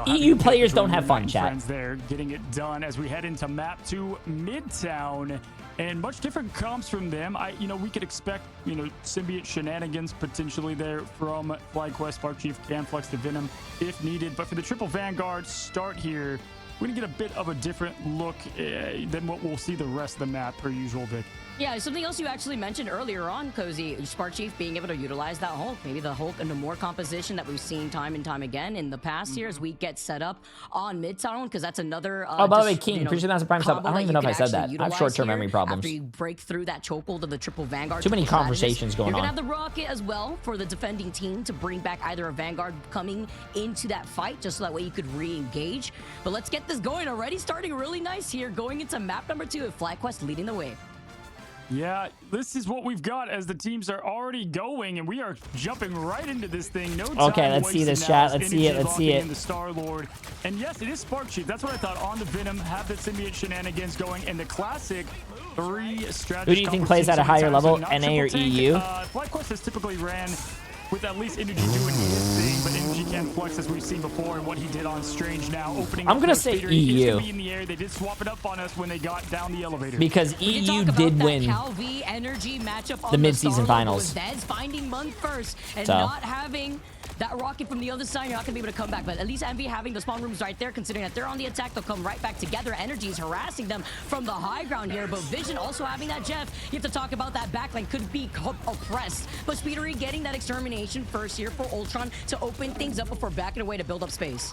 EU players don't have fun, chat. There getting it done as we head into map 2 Midtown. And much different comps from them. We could expect, symbiote shenanigans potentially there from FlyQuest. Spark Chief can flex the Venom if needed. But for the triple Vanguard start here, we're going to get a bit of a different look than what we'll see the rest of the map per usual, Vic. Yeah, something else you actually mentioned earlier on, Cozy, Spark Chief being able to utilize that Hulk. Maybe the Hulk in a more composition that we've seen time and time again in the past here as we get set up on Midtown, because that's another... by the way, King, appreciate the Prime sub. I don't even know if I said that. I have short-term memory problems. After you break through that chokehold of the triple Vanguard. Too many conversations going on. You're going to have the Rocket as well for the defending team to bring back either a Vanguard coming into that fight, just so that way you could re-engage. But let's get this going already. Starting really nice here, going into map number 2 with FlyQuest leading the way. Yeah, this is what we've got as the teams are already going, and we are jumping right into this thing. No time. Okay, let's see this, chat. Let's see it. Let's see it. The Star-Lord. And yes, it is Spark Chief. That's what I thought on the Venom. Have the symbiote shenanigans going, and the classic 3 strategy. Who do you think plays at a higher level, NA or EU? FlyQuest has typically ran with at least Energy doing his thing, but Energy can flex as we've seen before, and what he did on Strange now, opening. I'm gonna say EU. In the air. They did swap it up on us when they got down the elevator. Because EU did win Energy matchup the mid-season finals. Finding Month first and not having That rocket from the other side, you're not going to be able to come back. But at least Envy having the spawn rooms right there, considering that they're on the attack, they'll come right back together. Energy is harassing them from the high ground here. But Vision also having that Jeff. You have to talk about that backline. Could be oppressed. But Speedery getting that extermination first here for Ultron to open things up before backing away to build up space.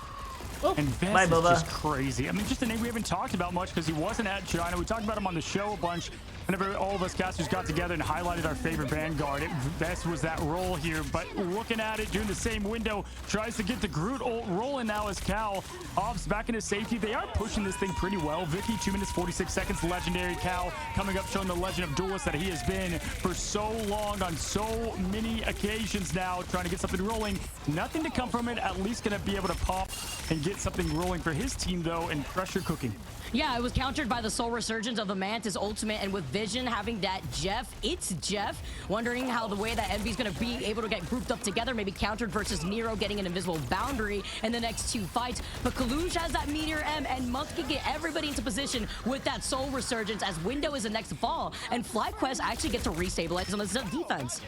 And Vest is just crazy. I mean, just a name we haven't talked about much because he wasn't at China. We talked about him on the show a bunch whenever all of us casters got together and highlighted our favorite Vanguard. Vest was that role here, but looking at it during the same window, tries to get the Groot rolling now as Cal opts back into safety. They are pushing this thing pretty well. Vicky, 2 minutes, 46 seconds. Legendary Cal coming up, showing the legend of duelist that he has been for so long on so many occasions now, trying to get something rolling. Nothing to come from it, at least going to be able to pop and get something rolling for his team, though, and pressure cooking. Yeah, it was countered by the Soul Resurgence of the Mantis ultimate, and with Vision having that Jeff, it's Jeff, wondering how the way that Envy's going to be able to get grouped up together, maybe countered versus Nero getting an invisible boundary in the next 2 fights. But Kalush has that Meteor M, and Monk can get everybody into position with that Soul Resurgence as Window is the next to fall, and FlyQuest actually gets to restabilize on his defense.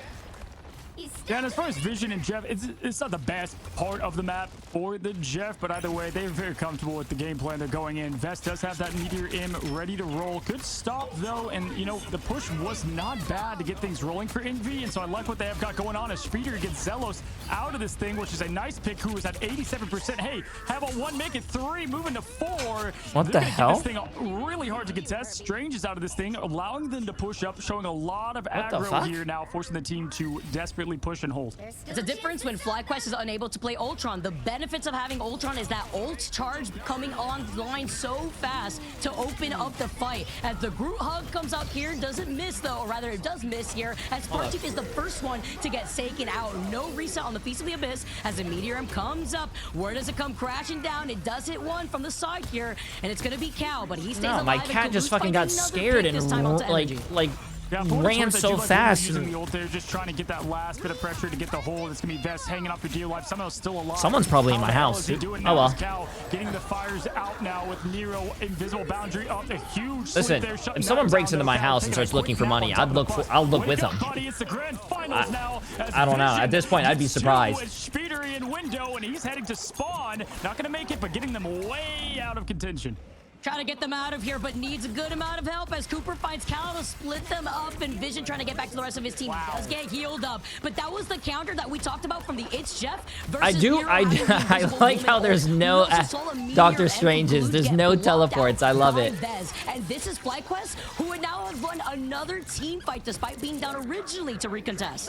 Yeah, and as far as Vision and Jeff, it's not the best part of the map for the Jeff, but either way, they're very comfortable with the game plan they're going in. Vest does have that Meteor M ready to roll. Good stop, though, and, you know, the push was not bad to get things rolling for Envy, and so I like what they have got going on as Speeder gets Zelos out of this thing, which is a nice pick, who is at 87%. Hey, how about 1, make it 3, moving to 4. What the hell? This thing really hard to contest. Strange is out of this thing, allowing them to push up, showing a lot of aggro here now, forcing the team to desperately push and hold. It's a difference when FlyQuest is unable to play Ultron. The benefits of having Ultron is that ult charge coming online so fast to open up the fight. As the Groot hug comes out here, doesn't miss though, or rather it does miss here, as Sparchief is the first one to get taken out. No reset on the Feast of the Abyss as the Meteor M comes up. Where does it come crashing down? It does hit one from the side here, and it's gonna be Cal, but he stays alive. My cat just fucking got scared and like Yeah, ran so fast. Using the ult there, just trying to get that last bit of pressure to get the hold. It's gonna be Vest hanging off for dear life. Somehow still alive. Someone's probably in my house. Oh well. Cal getting the fires out now with Nero, invisible boundary up. A huge listen, there, if someone breaks into my house and starts looking for money, I'll look with them. I don't know. At this point, I'd be surprised. Speedery in window, and he's heading to spawn. Not gonna make it, but getting them way out of contention. Trying to get them out of here, but needs a good amount of help as Cooper finds Cal to split them up, and Vision trying to get back to the rest of his team. Does get healed up, but that was the counter that we talked about from the It's Jeff versus I like how there's no Doctor Stranges. There's no teleports. I love it. And this is FlyQuest, who would now have run another team fight despite being down originally to recontest.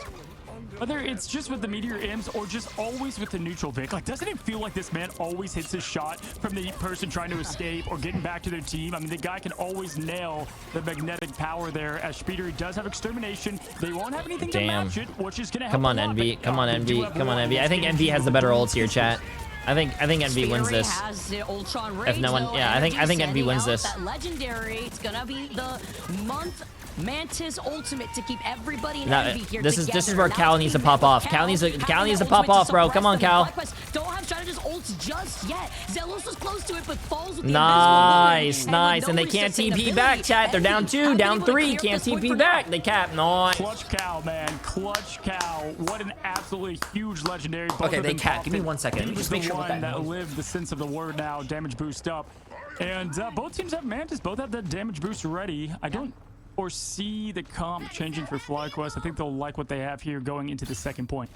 Whether it's just with the Meteor M's or just always with the neutral Vic, like, doesn't it feel like this man always hits his shot from the person trying to escape or getting back to their team? I mean, the guy can always nail the magnetic power there, as Speeder does have extermination. They won't have anything to match it, which is going to help. Come on, Envy. Come on, Envy. Come on, Envy. I think Envy has the better ults here, chat. I think Envy wins this. If no one, yeah, I think Envy wins this. That legendary, it's gonna be the month Mantis ultimate to keep everybody in Envy here this is where Cal needs to pop off. Cal needs to pop off, bro. Come on, Cal. Don't have strategist ults just yet. Zelos was close to it, but falls with the nice, and they can't TP back, chat. They're down 2, down 3. Can't TP back. They cap. Nice. Clutch Cal, man. Clutch Cal. What an absolutely huge legendary. Okay, they cap. Give me 1 second. Let me just make sure that lived the sense of the word now. Damage boost up, and both teams have Mantis. Both have that damage boost ready. I don't foresee the comp changing for FlyQuest. I think they'll like what they have here going into the second point.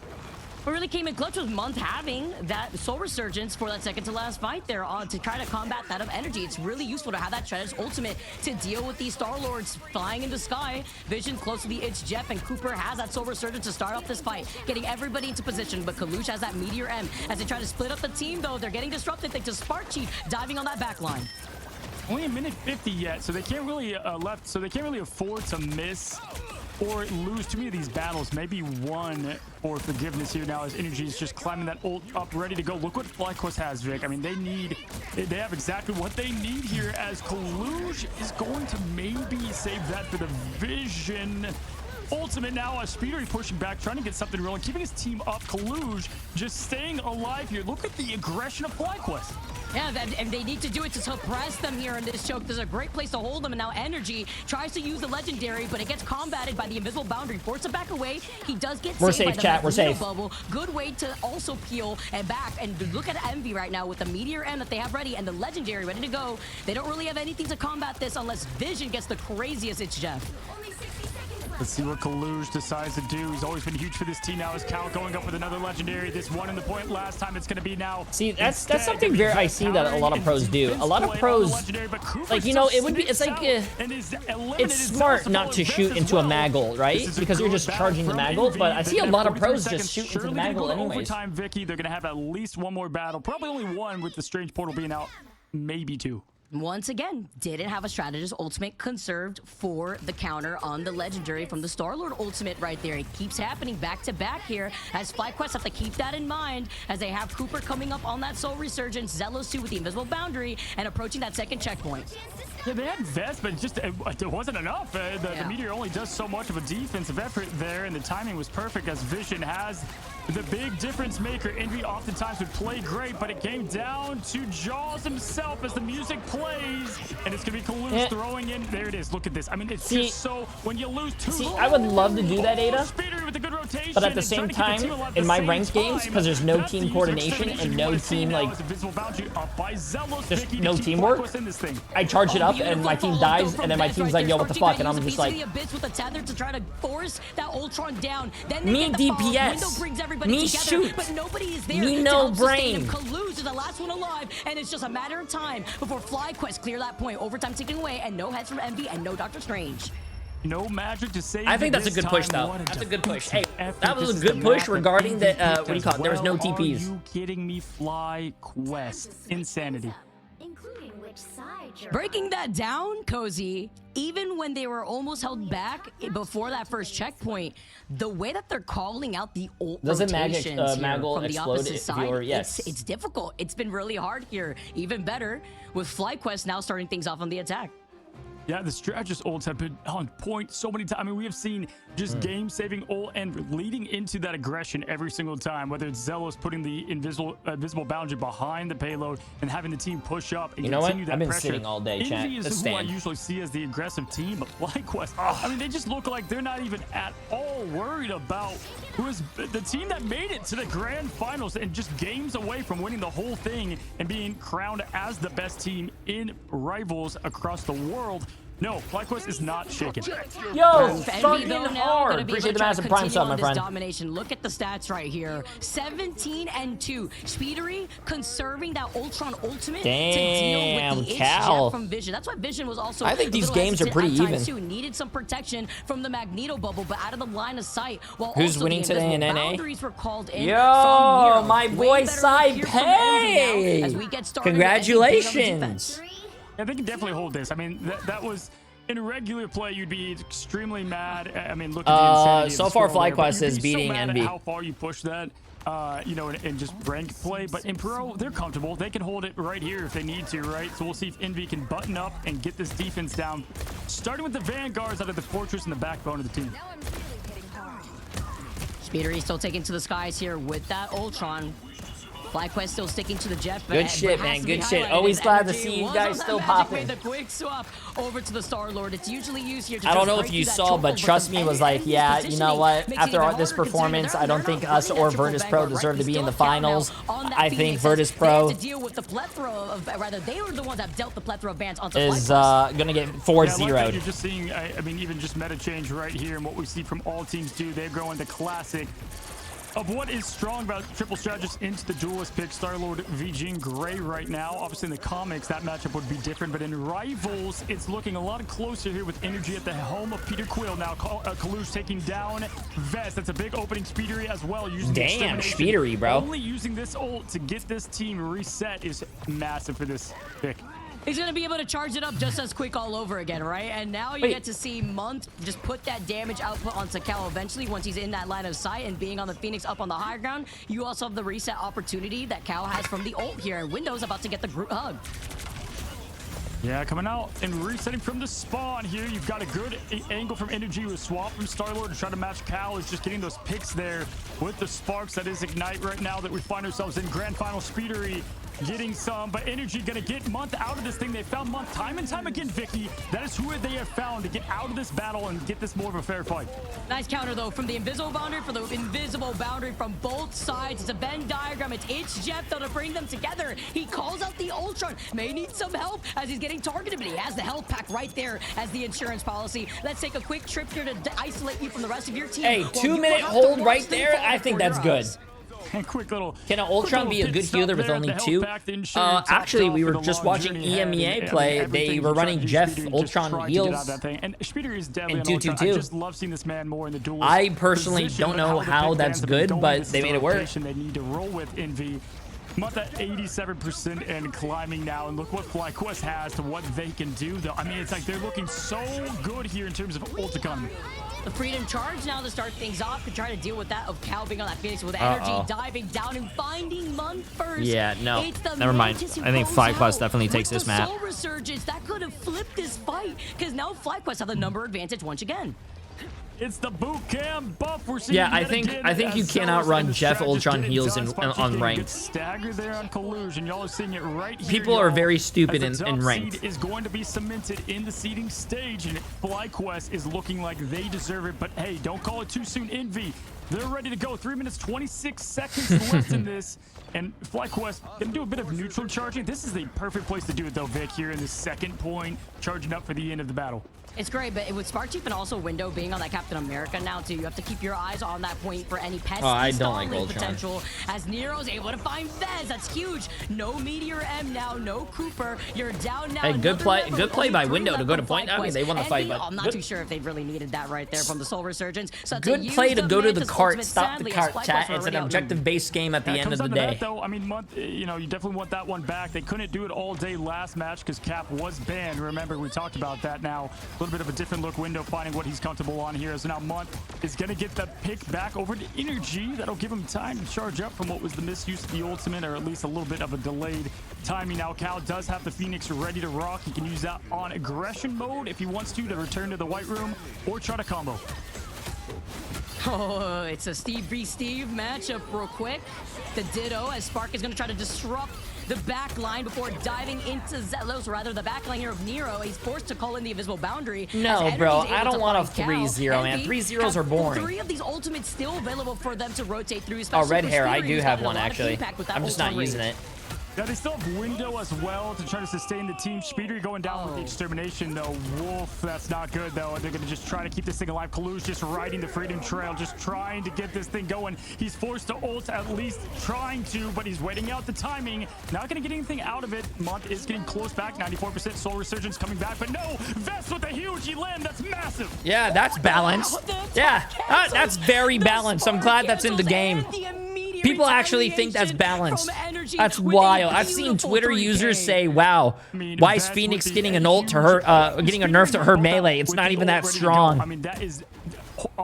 What really came in clutch was Month having that Soul Resurgence for that second to last fight there on to try to combat that of energy. It's really useful to have that strategist ultimate to deal with these Star-Lords flying in the sky. Vision close to the It's Jeff, and Cooper has that Soul Resurgence to start off this fight, getting everybody into position. But Kalush has that Meteor M. As they try to split up the team, though, they're getting disrupted thanks to Sparchief diving on that back line. Only a minute 50 yet, so they can't really so they can't really afford to miss or lose too many of these battles. Maybe one for forgiveness here now, as Energy is just climbing that ult up, ready to go. Look what FlyQuest has, Vic. I mean, they have exactly what they need here, as Kalush is going to maybe save that for the Vision ultimate now, as Speedery pushing back, trying to get something rolling, keeping his team up. Kalush just staying alive here. Look at the aggression of FlyQuest. Yeah, and they need to do it to suppress them here in this choke. There's a great place to hold them, and now Energy tries to use the Legendary, but it gets combated by the invisible boundary. Forced to back away. He does get We're saved safe, by the chat. We're Magneto safe. bubble. Good way to also peel and back. And look at Envy right now with the Meteor M that they have ready and the Legendary ready to go. They don't really have anything to combat this unless Vision gets the craziest. It's Jeff. Let's see what Kaluj decides to do. He's always been huge for this team now. Is Cal going up with another Legendary? This one in the point last time. It's going to be now. See, that's something very I see that a lot of pros do. A lot of pros, like, you know, it would be, it's like, it's smart not to shoot into a Maggle, right? Because you're just charging the Maggle, but I see a lot of pros just shoot into the Maggle anyways. Overtime, Vicky, they're going to have at least one more battle. Probably only one with the Strange Portal being out. Maybe two. Once again, didn't have a strategist ultimate conserved for the counter on the Legendary from the Star-Lord ultimate right there. It keeps happening back to back here as FlyQuest have to keep that in mind as they have Cooper coming up on that Soul Resurgence, Zelos 2 with the invisible boundary and approaching that second checkpoint. Yeah, they had Vest, but just it wasn't enough. The Meteor only does so much of a defensive effort there, and the timing was perfect as Vision has the big difference maker. Envy oftentimes would play great, but it came down to Jaws himself as the music plays, and it's going to be Kaluj throwing in. There it is. Look at this. I mean, it's just so when you lose two. See, I would love to do that, Ada, with a good rotation, but at the same time, in my ranked games, because there's no team coordination and no team, like, just no teamwork, I charge it up and my team dies, and then my team's like, yo, what the fuck? And I'm just like, me DPS, me shoot, but nobody is there me to no help sustain brain. him. Kaluj is the last one alive, and it's just a matter of time before FlyQuest clear that point. Overtime ticking away, and no heads from Envy, and no Doctor Strange. No magic to save. I think that's a good push, though. That's a good push. Hey, that was a good push regarding the, what do you call it? There was no TPs. Are you kidding me? FlyQuest. Insanity. Breaking that down, Cozy, even when they were almost held back before that first checkpoint, the way that they're calling out the ult rotations Maggle from the explode opposite if side, you're, yes. it's difficult. It's been really hard here. Even better with FlyQuest now starting things off on the attack. Yeah, the strategist ults have been on point so many times. I mean, we have seen just game-saving ult and leading into that aggression every single time, whether it's Zelos putting the invisible boundary behind the payload and having the team push up and you know what? continue that I've been pressure. sitting all day, chat. Envy is who I usually see as the aggressive team, but FlyQuest, I mean, they just look like they're not even at all worried about who is the team that made it to the grand finals and just games away from winning the whole thing and being crowned as the best team in Rivals across the world. No, FlyQuest is not shaken. Yo, fucking hard. Appreciate the massive prime sub, my friend. Domination. Look at the stats right here. 17 and 2. Speedery conserving that Ultron ultimate to deal with the Cal from Vision. That's why Vision was also. I think these games are pretty even. Too. Needed some protection from the Magneto bubble, but out of the line of sight. While who's also winning the today in NA? Boundaries were called in Yo, from my boy Saipei. Congratulations. Yeah, they can definitely hold this. I mean, that was in regular play. You'd be extremely mad. I mean, look at the insanity. So far, FlyQuest is beating Envy. Envy. How far you push that, you know, in just rank play. But in pro, they're comfortable. They can hold it right here if they need to, right? So we'll see if Envy can button up and get this defense down, starting with the Vanguards out of the fortress and the backbone of the team. Speedery still taking to the skies here with that Ultron. FlyQuest still sticking to the Jeff. Good shit, man. Good shit. Always glad to see you guys still popping. The quick swap over to the Star-Lord. It's usually used here to I don't know if you saw, but Trust Me was like, yeah, you know what? After this performance, I don't think us or Virtus Pro deserve to be in the finals. I think Virtus Pro to deal with the plethora of, rather, they were the ones that dealt the plethora of bans onto is gonna get 4-0'd. Like you're just seeing, I mean, even just meta change right here, and what we see from all teams do. They're going the classic of what is strong about triple strategist into the duelist pick. Star-Lord v Jean Grey right now. Obviously in the comics that matchup would be different, but in Rivals it's looking a lot closer here with Energy at the helm of Peter Quill. Now Kaluj taking down Vest. That's a big opening. Speedery as well using damn Speedery, bro. Only using this ult to get this team reset is massive for this pick. He's going to be able to charge it up just as quick all over again, right? And now you get to see Month just put that damage output onto Cal eventually once he's in that line of sight and being on the Phoenix up on the higher ground. You also have the reset opportunity that Cal has from the ult here. And Windows about to get the group hug. Yeah, coming out and resetting from the spawn here. You've got a good angle from Energy with swap from Star-Lord to try to match Cal. Is just getting those picks there with the sparks. That is Ignite right now that we find ourselves in Grand Final. Speedery getting some, but Energy gonna get Month out of this thing. They found Month time and time again, Vicky. That is who they have found to get out of this battle and get this more of a fair fight. Nice counter though from the invisible boundary, from both sides. It's a Venn diagram. It's Jeff though to bring them together. He calls out the Ultron. May need some help as he's getting targeted, but he has the health pack right there as the insurance policy. Let's take a quick trip here to isolate you from the rest of your team. Hey, 2-minute hold right there. I think that's good. And quick little. Can an Ultron be a good healer with only 2? Actually, we were just watching EMEA play. They were running Jeff Ultron heals and Speedery is deadly. and 2-2-2. I just love seeing this man more in the duel. I personally don't know how that's good, but they made it work. They need to roll with Envy. Month at 87% and climbing now, and look what FlyQuest has to what they can do though. I mean, it's like they're looking so good here in terms of ult economy. The Freedom Charge now to start things off to try to deal with that of Cal being on that Phoenix with Energy diving down and finding Month first. Yeah, no, never mind. I think FlyQuest definitely takes this map. Soul Resurgence, that could have flipped this fight because now FlyQuest have the number advantage once again. It's the boot camp buff we're seeing. Yeah, I think you cannot run Jeff Ultron heals on ranked. Stagger there on Collusion. Y'all are seeing it right here. People are very stupid in ranked. Is going to be cemented in the seeding stage, and FlyQuest is looking like they deserve it. But hey, don't call it too soon. Envy, they're ready to go. 3 minutes 26 seconds left in this. And FlyQuest gonna do a bit of neutral charging. This is the perfect place to do it though, Vic, here in the second point, charging up for the end of the battle. It's great, but with Spark Chief and also Window being on that Captain America now too, you have to keep your eyes on that point for any pesky potential. As Nero's able to find Vez, that's huge. No Meteor M now, no Cooper. You're down now. Hey, good play by Window to go to point. I mean, they won the fight, but I'm not too sure if they really needed that right there from the Soul Resurgence. So good play to go to the cart, stop the cart, chat. It's an objective-based game at the end of the day. Though, I mean, you know, you definitely want that one back. They couldn't do it all day last match because Cap was banned. Remember, we talked about that. Now a little bit of a different look. Window finding what he's comfortable on here. So now Month is going to get the pick back over to Energy. That'll give him time to charge up from what was the misuse of the ultimate, or at least a little bit of a delayed timing. Now Cal does have the Phoenix ready to rock. He can use that on aggression mode if he wants to return to the White Room or try to combo. Oh, it's a Steve v. Steve matchup real quick. The Ditto as Spark is going to try to disrupt the back line before diving into Zelos, or rather the back line here of Nero. He's forced to call in the invisible boundary. No, bro, I don't want a 3-0, man. 3-0s are boring. 3 of these ultimates still available for them to rotate through. Oh, red hair, I do have one, actually. I'm just not using it. Yeah, they still have Window as well to try to sustain the team. Speedery going down with the extermination, though. Wolf, that's not good, though. They're going to just try to keep this thing alive. Kalu's just riding the Freedom Trail, just trying to get this thing going. He's forced to ult, at least trying to, but he's waiting out the timing. Not going to get anything out of it. Month is getting close back, 94%. Soul Resurgence coming back, but no! Vest with a huge elim, that's massive! Yeah, that's balanced. Yeah, that's very balanced. I'm glad that's in the game. People actually think that's balanced. That's wild. I've seen Twitter users say, wow, why is Phoenix getting an ult to her, getting a nerf to her melee? It's not even that strong. I mean, that is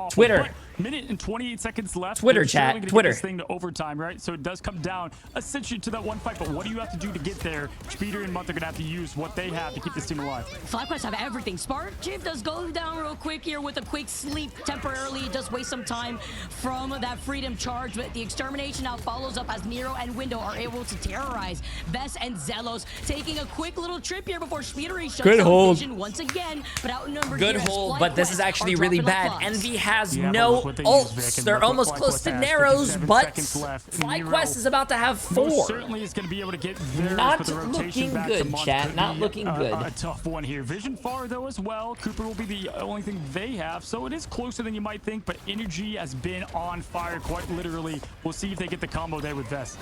Twitter. Minute and 28 seconds left. Twitter chat. Twitter. This thing to overtime, right? So it does come down essentially to that one fight. But what do you have to do to get there? Speeder and Month are gonna have to use what they have to keep this team alive. FlyQuest have everything. Spark Chief does go down real quick here with a quick sleep temporarily. It does waste some time from that Freedom Charge, but the extermination now follows up as Nero and Window are able to terrorize Vess and Zelos, taking a quick little trip here before Speedery shuts down Vision once again, but outnumbered. Good hold, but this is actually really bad. Envy has no ults. They're almost close to Narrows, but FlyQuest is about to have 4. Certainly is going to be able to get theirs not with the rotation looking back good, chat. Not looking good. A tough one here. Vision far though as well. Cooper will be the only thing they have, so it is closer than you might think. But Energy has been on fire, quite literally. We'll see if they get the combo there with Vest.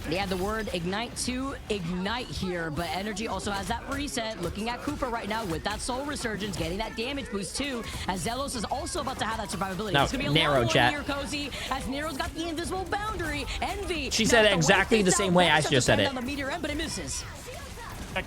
They had the word ignite to ignite here, but Energy also has that reset. Looking at Cooper right now with that Soul Resurgence, getting that damage boost too, as Zelos is also about to have that survivability. No, it's gonna be a narrow chat. Here, Cozy, as Nero's got the invisible boundary. Envy. She said it exactly the same way I just said it. The meteor end, but it misses.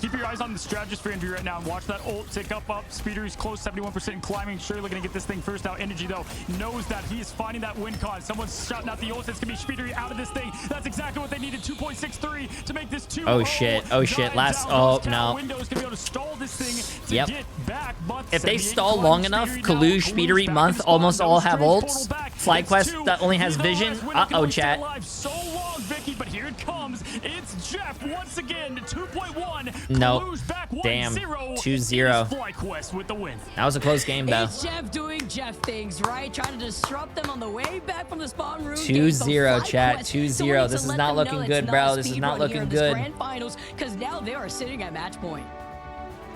Keep your eyes on the strategist for Envy right now and watch that ult tick up. Speeder is close, 71% and climbing. Surely gonna get this thing first out. Energy though knows that he is finding that win con. Someone's shouting out the ult. It's gonna be Speeder out of this thing. That's exactly what they needed. 2.63 to make this 2. Oh shit. Oh shit. Last. Oh no. Windows gonna be able to stall this thing to Yep. get back. But If they stall long enough, Kalush, Speedery, Month almost all have ults. FlyQuest that only has vision. Uh-oh, chat. So long, Vicky, but here it comes. It's Jeff once again. 2.1. Nope. Damn. 2-0. FlyQuest with the win. That was a close game, though. It's Jeff doing Jeff things, right? Trying to disrupt them on the way back from the spawn room. 2-0, chat. 2-0. This is not looking good, bro. This is not looking good. Grand finals, because now they are sitting at match point.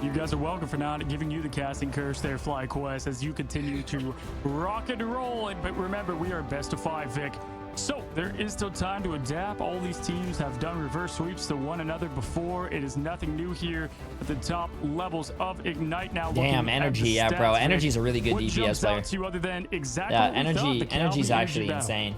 You guys are welcome for not giving you the casting curse there, FlyQuest, as you continue to rock and roll. But remember, we are best of 5, Vic. So there is still time to adapt. All these teams have done reverse sweeps to one another before. It is nothing new here at the top levels of Ignite now. Damn, Energy, yeah, bro. Energy's a really good DPS player. To other than exactly yeah, Energy's actually insane.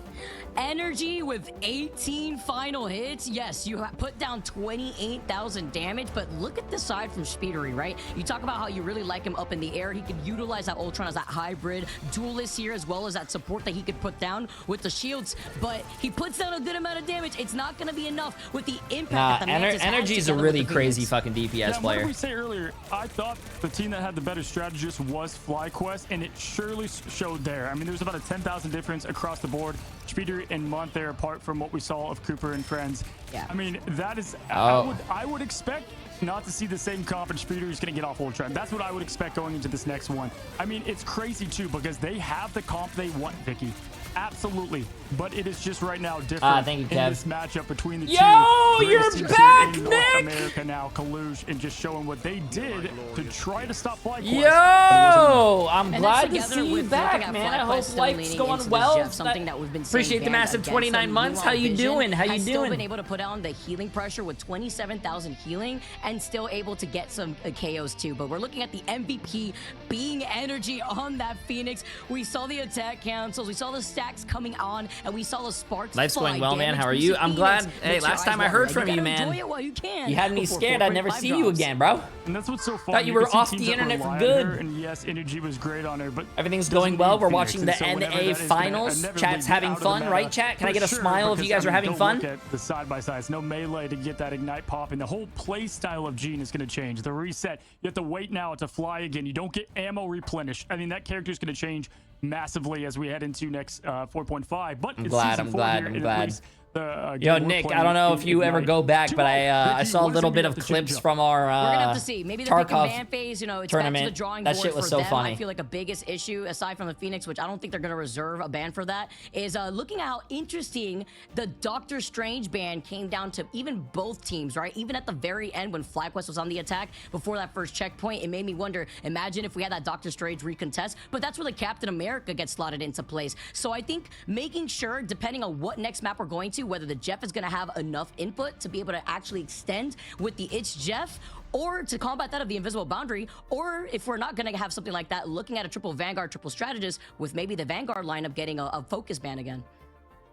Energy with 18 final hits. Yes, you put down 28,000 damage, but look at the side from Speedery, right? You talk about how you really like him up in the air. He could utilize that Ultron as that hybrid duelist here, as well as that support that he could put down with the shields, but he puts down a good amount of damage. It's not going to be enough with the impact that the Mantis has Energy's a really crazy fucking DPS player. What did we say earlier? I thought the team that had the better strategist was FlyQuest, and it surely showed there. I mean, there's about a 10,000 difference across the board. Speeder and Month there, apart from what we saw of Cooper and friends. Yeah. I mean, that is, I would expect not to see the same comp, and Speeder is going to get off Ultron. That's what I would expect going into this next one. I mean, it's crazy too, because they have the comp they want, Vicky. Absolutely, but it is just right now different thank you, in Kev. this matchup between the two. Yo, you're back, in Nick! North America now, Kalush, and just showing what they did to try to stop FlyQuest. Yo, I'm glad to together see you with back, looking at man. I hope FlyQuest life's leaning going into the well. Jeff, something that we've been saying Appreciate the again, massive against 29 some months. How you vision, doing? How you has still doing? been able to put on the healing pressure with 27,000 healing and still able to get some KOs too. But we're looking at the MVP being Energy on that Phoenix. We saw the attack cancels, we saw the stacks coming on, and we saw the sparks. Life's fly. going well, man. Damage How are boost you? to I'm Phoenix. glad. Hey, Makes your last time eyes I heard water. from you, gotta man. enjoy it while you can. You had me Before scared. I'd never 4.5 see you drops. again, bro. And that's what's so fun. Thought you were can see off teams the that internet for rely on good. her, and yes, Energy was great on her, but Everything's doesn't going well. need We're Phoenix. watching And the so whenever NA that is gonna finals. inevitably Chat's be having out of the fun, meta, right, chat? Can I for get a sure, smile if you because, guys are having go fun? Look at the side-by-sides. No melee to get that Ignite pop, and the whole play style of Gene is going to change. The reset. You have to wait now to fly again. You don't get ammo replenished. I mean, that character is going to change massively as we head into next 4.5. But I'm it's glad. season I'm 4 glad. here, I'm and at glad. least the, Yo, game we're Nick, I playing don't know in if you ever Ignite. go back, but I Vicky, saw a what is little it bit you of have to change clips up? from our We're gonna have to see. Maybe the pick and Tarkov ban phase, you know, it's tournament. back to the drawing That board shit was for so them. funny. I feel like a biggest issue, aside from the Phoenix, which I don't think they're gonna reserve a ban for that, is looking at how interesting the Doctor Strange ban came down to even both teams, right? Even at the very end when FlyQuest was on the attack before that first checkpoint, it made me wonder, imagine if we had that Doctor Strange recontest, but that's where the Captain America gets slotted into place. So I think making sure, depending on what next map we're going to, whether the Jeff is gonna have enough input to be able to actually extend with the It's Jeff, or to combat that of the invisible boundary, or if we're not gonna have something like that, looking at a triple Vanguard, triple strategist, with maybe the Vanguard lineup getting a focus ban again.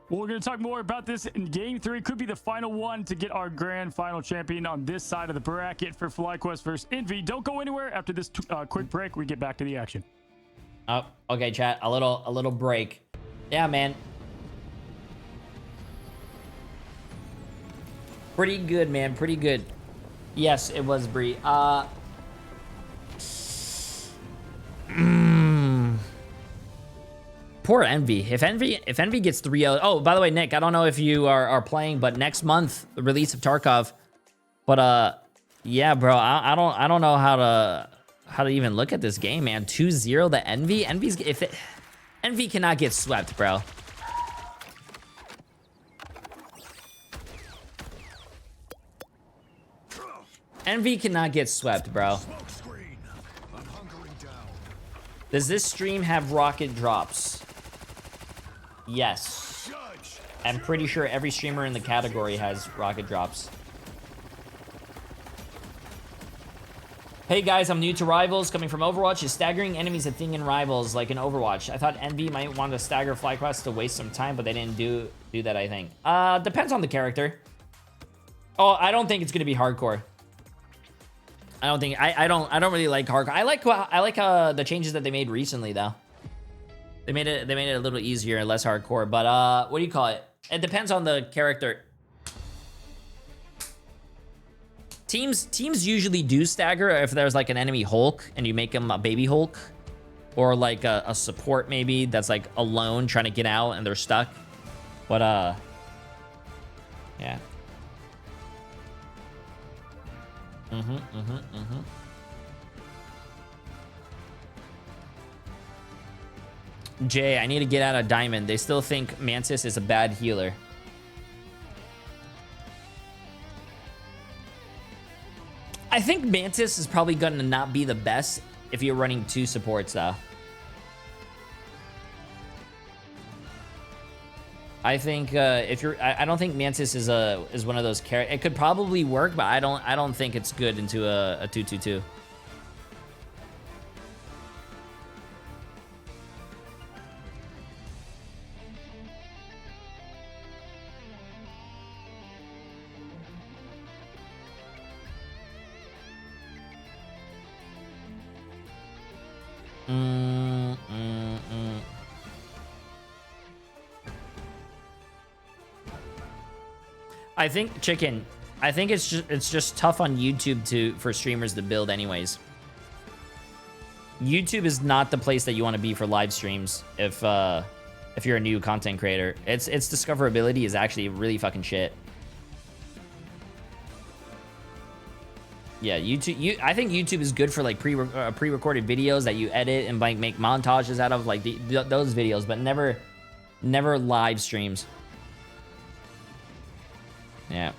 Well, we're going to talk more about this in Game 3. Could be the final one to get our grand final champion on this side of the bracket for FlyQuest versus Envy. Don't go anywhere. After this quick break, we get back to the action. Oh, okay, chat. A little break. Yeah, man. Pretty good, man. Pretty good. Yes, it was Bree. Poor Envy. If Envy gets 3-0. Oh, by the way, Nick, I don't know if you are playing, but next month the release of Tarkov. But yeah, bro, I don't know how to even look at this game, man. 2-0 to Envy. Envy cannot get swept, bro. Envy cannot get swept, bro. Does this stream have rocket drops? Yes. I'm pretty sure every streamer in the category has rocket drops. Hey guys, I'm new to Rivals. Coming from Overwatch, is staggering enemies a thing in Rivals like in Overwatch? I thought Envy might want to stagger FlyQuest to waste some time, but they didn't do that, I think. Depends on the character. Oh, I don't think it's going to be hardcore. I don't think I don't really like hardcore. I like the changes that they made recently though. They made it a little easier and less hardcore. But what do you call it? It depends on the character. Teams usually do stagger if there's like an enemy Hulk and you make him a baby Hulk, or like a support maybe that's like alone trying to get out and they're stuck. But yeah. Jay, I need to get out of Diamond. They still think Mantis is a bad healer. I think Mantis is probably going to not be the best if you're running 2 supports, though. I think if you're, I don't think Mantis is one of those characters. It could probably work, but I don't think it's good into a 2-2-2. I think Chicken. I think it's just tough on YouTube for streamers to build anyways. YouTube is not the place that you want to be for live streams if you're a new content creator. Its discoverability is actually really fucking shit. Yeah, YouTube. I think YouTube is good for like pre-recorded videos that you edit and like make montages out of, like those videos, but never live streams. Yeah.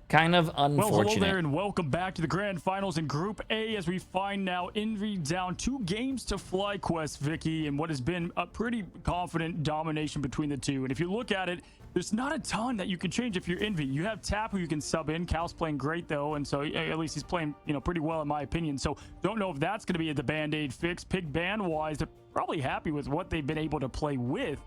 Kind of unfortunate. Well, hello there and welcome back to the grand finals in Group A, as we find now Envy down 2 games to FlyQuest, Vicky, and what has been a pretty confident domination between the two. And if you look at it, there's not a ton that you can change if you're Envy. You have Tap, who you can sub in. Cal's playing great though, and so at least he's playing, pretty well in my opinion. So don't know if that's going to be the band-aid fix. Pig band-wise, they're probably happy with what they've been able to play with.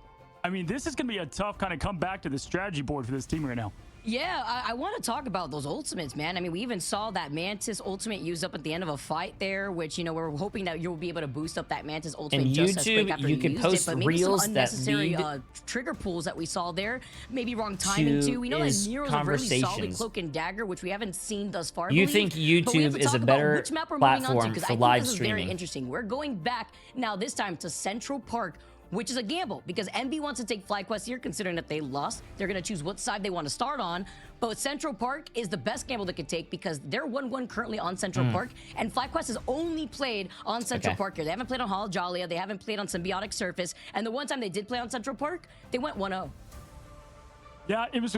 I mean, this is going to be a tough kind of come back to the strategy board for this team right now. Yeah, I want to talk about those ultimates, man. I mean, we even saw that Mantis ultimate used up at the end of a fight there, which, we're hoping that you'll be able to boost up that Mantis ultimate and just as quick after you can used post it. But maybe reels some unnecessary that trigger pulls that we saw there. Maybe wrong timing, too. We know that Nero's a really solid cloak and dagger, which we haven't seen thus far. You think YouTube is a better platform for live streaming? Very interesting. We're going back now, this time to Central Park, which is a gamble because NB wants to take FlyQuest here, considering that they lost. They're going to choose what side they want to start on. But Central Park is the best gamble they could take because they're 1-1 currently on Central Park, and FlyQuest has only played on Central Park here. They haven't played on Hall Jollia, they haven't played on Symbiotic Surface, and the one time they did play on Central Park, they went 1-0. Yeah, it was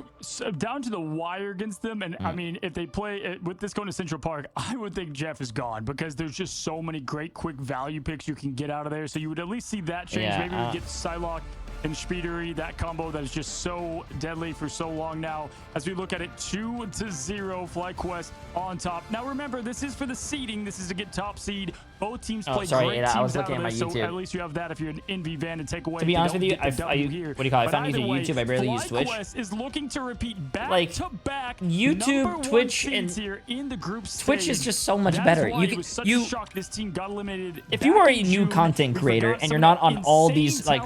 down to the wire against them. And I mean, if they play with this going to Central Park, I would think Jeff is gone because there's just so many great quick value picks you can get out of there. So you would at least see that change. Yeah, maybe we get Psylocke and Speedery, that combo that is just so deadly for so long now. As we look at it, 2-0, FlyQuest on top. Now remember, this is for the seeding. This is to get top seed. Both teams play great teams I was looking at my this, YouTube. so at least you have that if you're an Envy fan to take away. To be honest with you, what do you call it? If I'm using YouTube, I barely use Twitch. FlyQuest is looking to repeat back to back YouTube, Twitch, and here in the group Twitch is just so much That's better. Why it was such a shock this team got eliminated. If you are a new content creator and you're not on all these like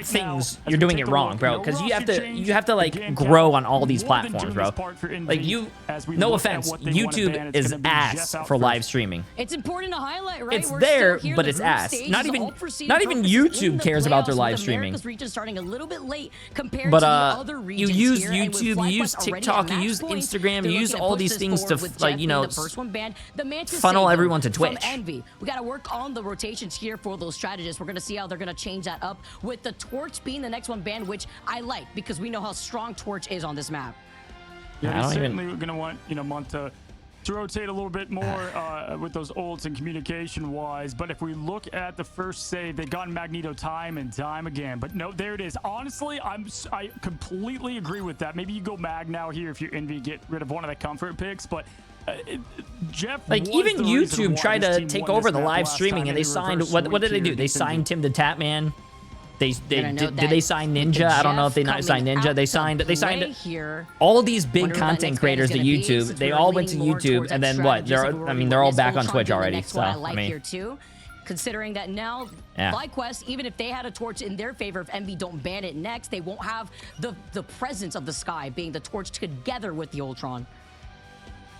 things, you're doing it wrong, bro. Because you have to like grow on all these platforms, bro. Like no offense, YouTube is ass for live streaming. It's important to highlight, right? It's there, but it's ass. Not even YouTube cares about their live streaming. Starting a little bit late compared but to the other you regions use here, YouTube, you use TikTok, you use Instagram, you use all these things to like funnel everyone to Twitch. Envy. We got to work on the rotations here for those strategists. We're going to see how they're going to change that up with the Torch being the next one banned, which I like because we know how strong Torch is on this map. Yeah, they're certainly going to want Mont to rotate a little bit more with those ults and communication wise. But if we look at the first save, they've gotten Magneto time and time again. But no, there it is. Honestly, I completely agree with that. Maybe you go Mag now here if you're Envy, get rid of one of the comfort picks. But Jeff, like even YouTube tried to take over the live streaming, and they signed what did they do? They signed Tim the Tatman. Did they sign Ninja? I don't know if they not signed Ninja. They signed all these big content creators to YouTube. They all went to YouTube, and then what? They're all back on Twitch already. So I mean, considering that now FlyQuest, even if they had a torch in their favor, if Envy don't ban it next, they won't have the presence of the Sky being the torch together with the Ultron.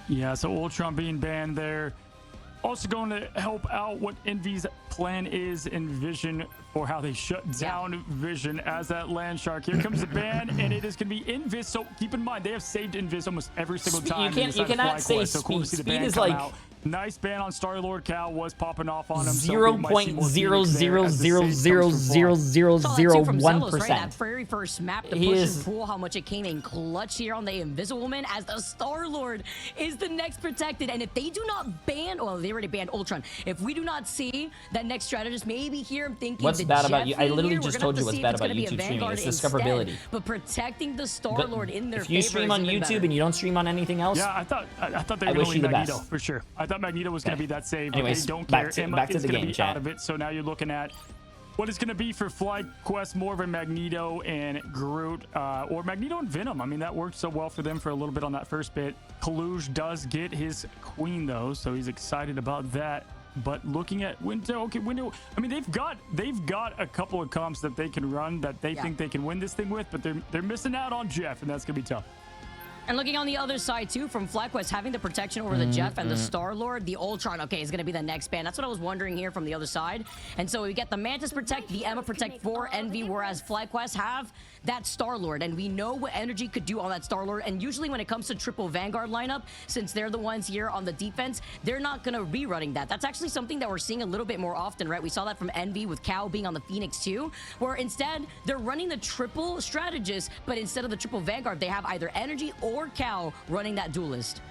Yeah, so Ultron being banned there. Also going to help out what Envy's plan is in Vision for how they shut down Vision as that land shark. Here comes the ban, and it is going to be Invis. So keep in mind, they have saved Invis almost every single time. You cannot say so cool to see the speed ban is come like out. Nice ban on Star-Lord. Cal was popping off on him. 0.0000001%. That very first map, the push and pull, how much it came in clutch here on the Invisible Man as the Star-Lord is the next protected. And if they do not ban, well, they already banned Ultron. If we do not see that next strategist, maybe here I'm thinking what's bad about you? I literally just told you what's bad about YouTube streaming. It's discoverability. But protecting the Star-Lord in their favor. If you stream on YouTube and you don't stream on anything else, I thought they were going to win Magneto for sure. I thought Magneto was going to be that save. Anyways, they don't care. back to the game, chat. Out of it, so now you're looking at what is going to be for FlyQuest, more of a Magneto and Groot, or Magneto and Venom. I mean, that worked so well for them for a little bit on that first bit. Kaluj does get his queen though, so he's excited about that. But looking at Window, okay, Window. I mean, they've got a couple of comps that they can run that they think they can win this thing with, but they're missing out on Jeff, and that's gonna be tough. And looking on the other side, too, from FlyQuest, having the protection over the Jeff and the Star-Lord, the Ultron, okay, is going to be the next ban. That's what I was wondering here from the other side. And so we get the Mantis Protect, the Emma Protect for Envy, whereas FlyQuest have that Star-Lord. And we know what energy could do on that Star-Lord. And usually when it comes to triple Vanguard lineup, since they're the ones here on the defense, they're not going to be running that. That's actually something that we're seeing a little bit more often, right? We saw that from Envy with Cal being on the Phoenix, too, where instead they're running the triple strategist, but instead of the triple Vanguard, they have either Energy or Cal running that duelist.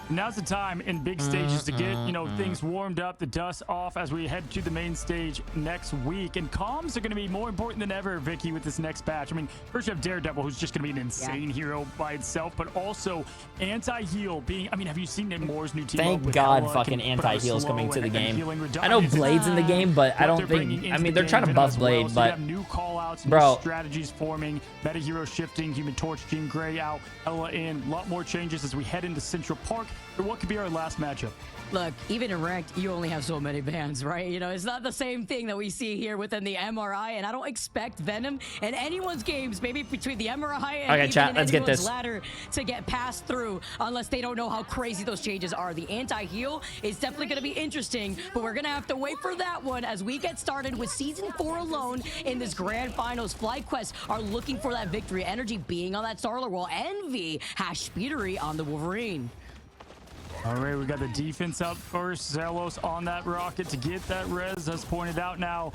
Now's the time in big stages to get, things warmed up, the dust off as we head to the main stage next week. And comms are going to be more important than ever, Vicky, with this next batch. I mean, first you have Daredevil, who's just going to be an insane hero by itself, but also anti-heal being, I mean, have you seen Moore's new team? Thank God fucking anti-heal's coming to the game. I know Blade's in the game, but I don't think, I mean, they're trying to buff Blade, but new call-outs, bro, new strategies forming, meta hero shifting, Human Torch, Jean Grey out, Ella in, a lot more changes as we head into Central Park. What could be our last matchup? Look, even in ranked, you only have so many bans, right? It's not the same thing that we see here within the MRI, and I don't expect Venom in anyone's games, maybe between the MRI and okay, chat, let's get this ladder to get passed through, unless they don't know how crazy those changes are. The anti-heal is definitely going to be interesting, but we're going to have to wait for that one as we get started with Season 4 alone in this Grand Finals. FlyQuest are looking for that victory. Energy being on that Star-Lord, while Envy has Speedery on the Wolverine. All right, we got the defense up first. Zelos on that rocket to get that res, as pointed out now.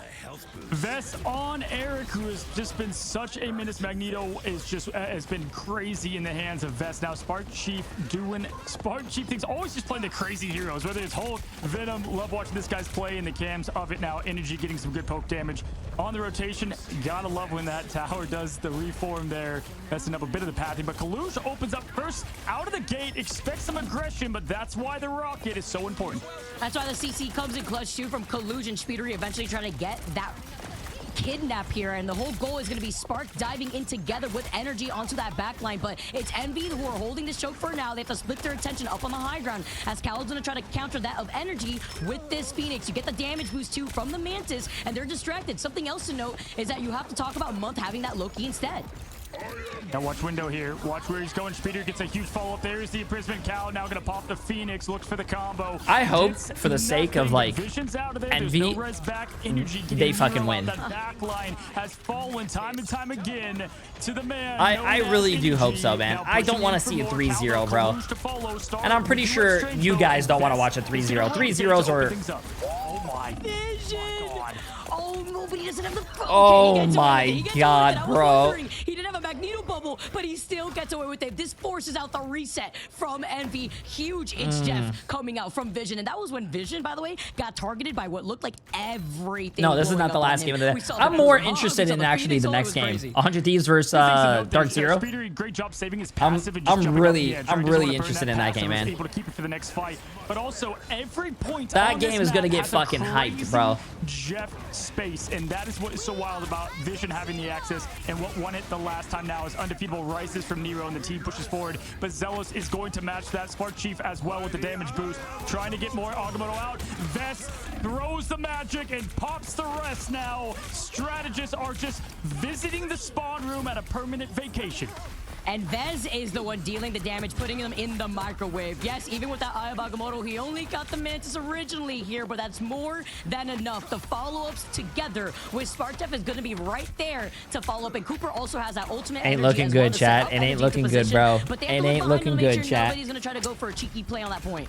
Vest on Eric, who has just been such a menace. Magneto has been crazy in the hands of Vest. Now Spark Chief doing Spark Chief things, always just playing the crazy heroes, whether it's Hulk, Venom. Love watching this guy's play in the cams of it now. Energy getting some good poke damage on the rotation. Gotta love when that tower does the reform there, messing up a bit of the pathing. But Kaluj opens up first out of the gate, expects some aggression, but that's why the rocket is so important. That's why the CC comes in clutch too from Kaluj and Speedery, eventually trying to get that kidnap here, and the whole goal is going to be Spark diving in together with Energy onto that backline. But it's Envy who are holding this choke for now. They have to split their attention up on the high ground as Cal's going to try to counter that of Energy with this Phoenix. You get the damage boost too from the Mantis, and they're distracted. Something else to note is that you have to talk about Month having that Loki instead. Now watch Window here. Watch where he's going. Speeder gets a huge follow-up. There's the imprisonment. Cal now gonna pop the Phoenix. Looks for the combo. I hope for the sake of like Envy, they fucking win. That back line has fallen time and time again to the man. I really do hope so, man. I don't want to see a 3-0, bro. And I'm pretty sure you guys don't want to watch a 3-0. 3-0s are... Oh my Oh no, but he doesn't have the... Oh my God, bro. He didn't have a Magneto bubble, but he still gets away with it. This forces out the reset from Envy. Huge It's Jeff coming out from Vision, and that was when Vision, by the way, got targeted by what looked like everything. No, this is not the last game of the day. I'm more interested in actually the next game. 100 Thieves versus Dark Zero. Great job saving his I'm passive and just really jumping up. interested in that game, man. Able to keep it for the next fight, but also every point that on game this is gonna map get has fucking a hyped, bro. Jeff space, and that is what is so wild about Vision having the access. And what won it the last time now is undefeatable rises from Nero, and the team pushes forward. But Zealous is going to match that Spark Chief as well with the damage boost, trying to get more Agamotto out. Vest throws the magic and pops the rest now. Strategists are just visiting the spawn room at a permanent vacation. And Vez is the one dealing the damage, putting them in the microwave. Yes, even with that Eye of Agamotto, he only got the Mantis originally here, but that's more than enough. The follow-ups together with Spartef is going to be right there to follow up. And Cooper also has that ultimate Ain't energy looking as well good, to chat. set up It ain't energy looking to good, position. bro. But they have It to look ain't behind looking to make good, sure chat. Nobody's going to try to go for a cheeky play on that point.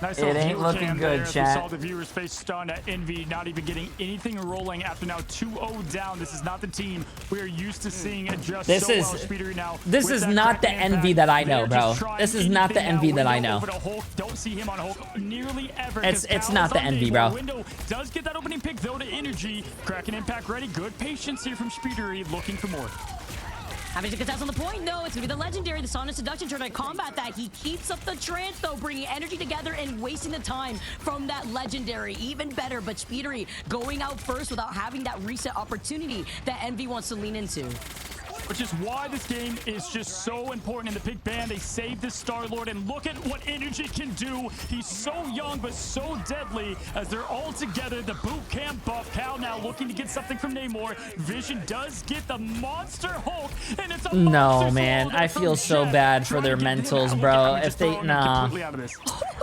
Nice It ain't looking good, chat. We saw the viewers face stun at Envy, not even getting anything rolling after now 2-0 down. This is not the team we are used to seeing adjust This so is well. Speedery now this is not the Envy that I know, bro. This is not the Envy that I know. Don't see him on Hulk nearly ever. It's not the Envy, bro. Window does get that opening pick though to energy. Kraken impact ready. Good patience here from Speedery, looking for more. Having to contest on the point, though. It's going to be the legendary, the Sonic Seduction, trying to combat that. He keeps up the trance, though, bringing energy together and wasting the time from that legendary. Even better, but Speedery going out first without having that reset opportunity that Envy wants to lean into. Which is why this game is just so important in the pick ban. They saved this Star-Lord, and look at what energy can do. He's so young, but so deadly as they're all together. The boot camp buff. Cal now looking to get something from Namor. Vision does get the Monster Hulk, and it's a No, monster man. swallow I feel from so Jeff. bad for Trying their to get him mentals, out. bro. I mean, If just they, throwing him nah. completely out of this.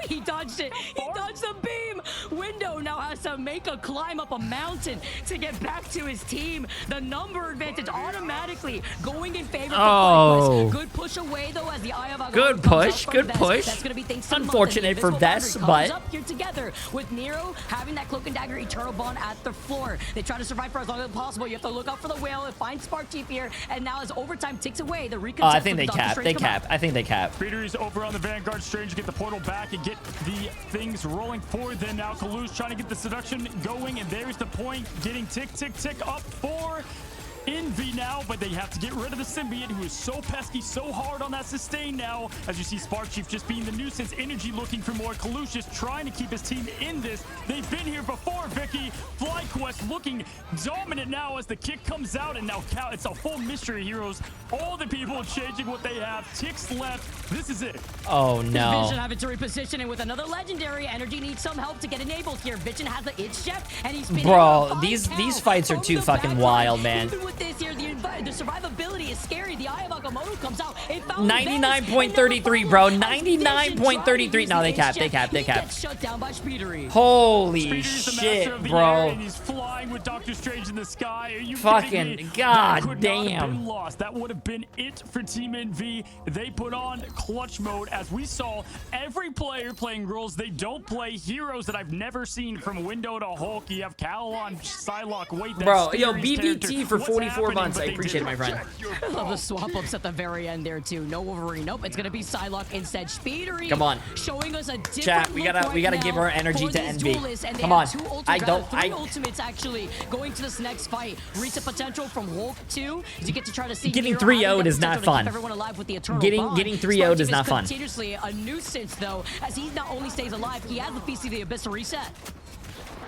He dodged it. He dodged the beam. Window now has to make a climb up a mountain to get back to his team. The number advantage automatically going in favor of FLYQUEST. Good push away, though, as the Eye of Agamotto Good comes push, up from good Vest. push. That's going to be thanks to Unfortunate the for Invisible Vest, Boundary but- comes up here together with Nero having that Cloak and Dagger Eternal Bond at the floor. They try to survive for as long as possible. You have to look out for the whale and find Spark Chief here. And now as overtime ticks away, the recontest. Oh, I think they cap. They cap. I think they cap. Speedery's over on the Vanguard. Strange get the portal back and get the things rolling for them. Now Kalush trying to get the seduction going, and there's the point. Getting tick, tick, tick up for Envy now, but they have to get rid of the symbiote, who is so pesky, so hard on that sustain now. As you see Spark Chief just being the nuisance. Energy looking for more. Kalush just trying to keep his team in this. They've been here before, Vicky. FlyQuest looking dominant now as the kick comes out, and now Cal, it's a full mystery heroes. All the people changing what they have. Ticks left. This is it. Oh, no. Vision having to reposition, and with another legendary, energy needs some help to get enabled here. Vision has the It's Jeff, and he's been Bro, these fights are too fucking wild, man. Even with this here, the survivability is scary. The Eye of Agamotto comes out. 99.33, bro. 99.33. No, they cap. They cap. They cap. Gets shut down by Speedery. Holy Speedery's the master shit, of the air, bro. and he's flying with Doctor Strange in the sky. Are you Fucking kidding me? god That could not have damn. been lost. That would have been it for Team NV. They put on clutch mode, as we saw every player playing roles they don't play. Heroes that I've never seen, from Window to Hulk. You have Cal on Psylocke. Wait, that's Bro, yo, Speedery's BBT character. for What's 44 happening? months. But I they appreciate it, did my friend. I love the swap ups at the very end there too. No Wolverine. Nope, it's gonna be Psylocke instead. Speedery. Come on. Showing us a different Chat, we gotta- look we gotta right give now our energy for to these Envy. duelists, and they Come have on. two I don't- three I- ultimates actually going to this next fight. Reset potential from Hulk 2. You get to try to see Getting Nero 3-0'd having the is not potential to fun. keep everyone alive with the Eternal Getting Bond. 3-0'd is Spark not Chief fun. Continuously a nuisance though, as he not only stays alive, he has the Feast of the Abyss to reset.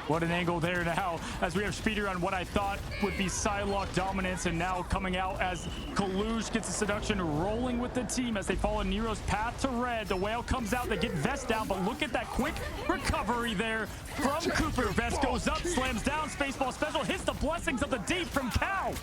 What an angle there now, as we have Speeder on what I thought would be Psylocke dominance, and now coming out as Kalush gets a seduction, rolling with the team as they follow Nero's path to red. The whale comes out, they get Vest down, but look at that quick recovery there from Cooper. Vest goes up, slams down, Spaceball special, hits the blessings of the deep from Cal.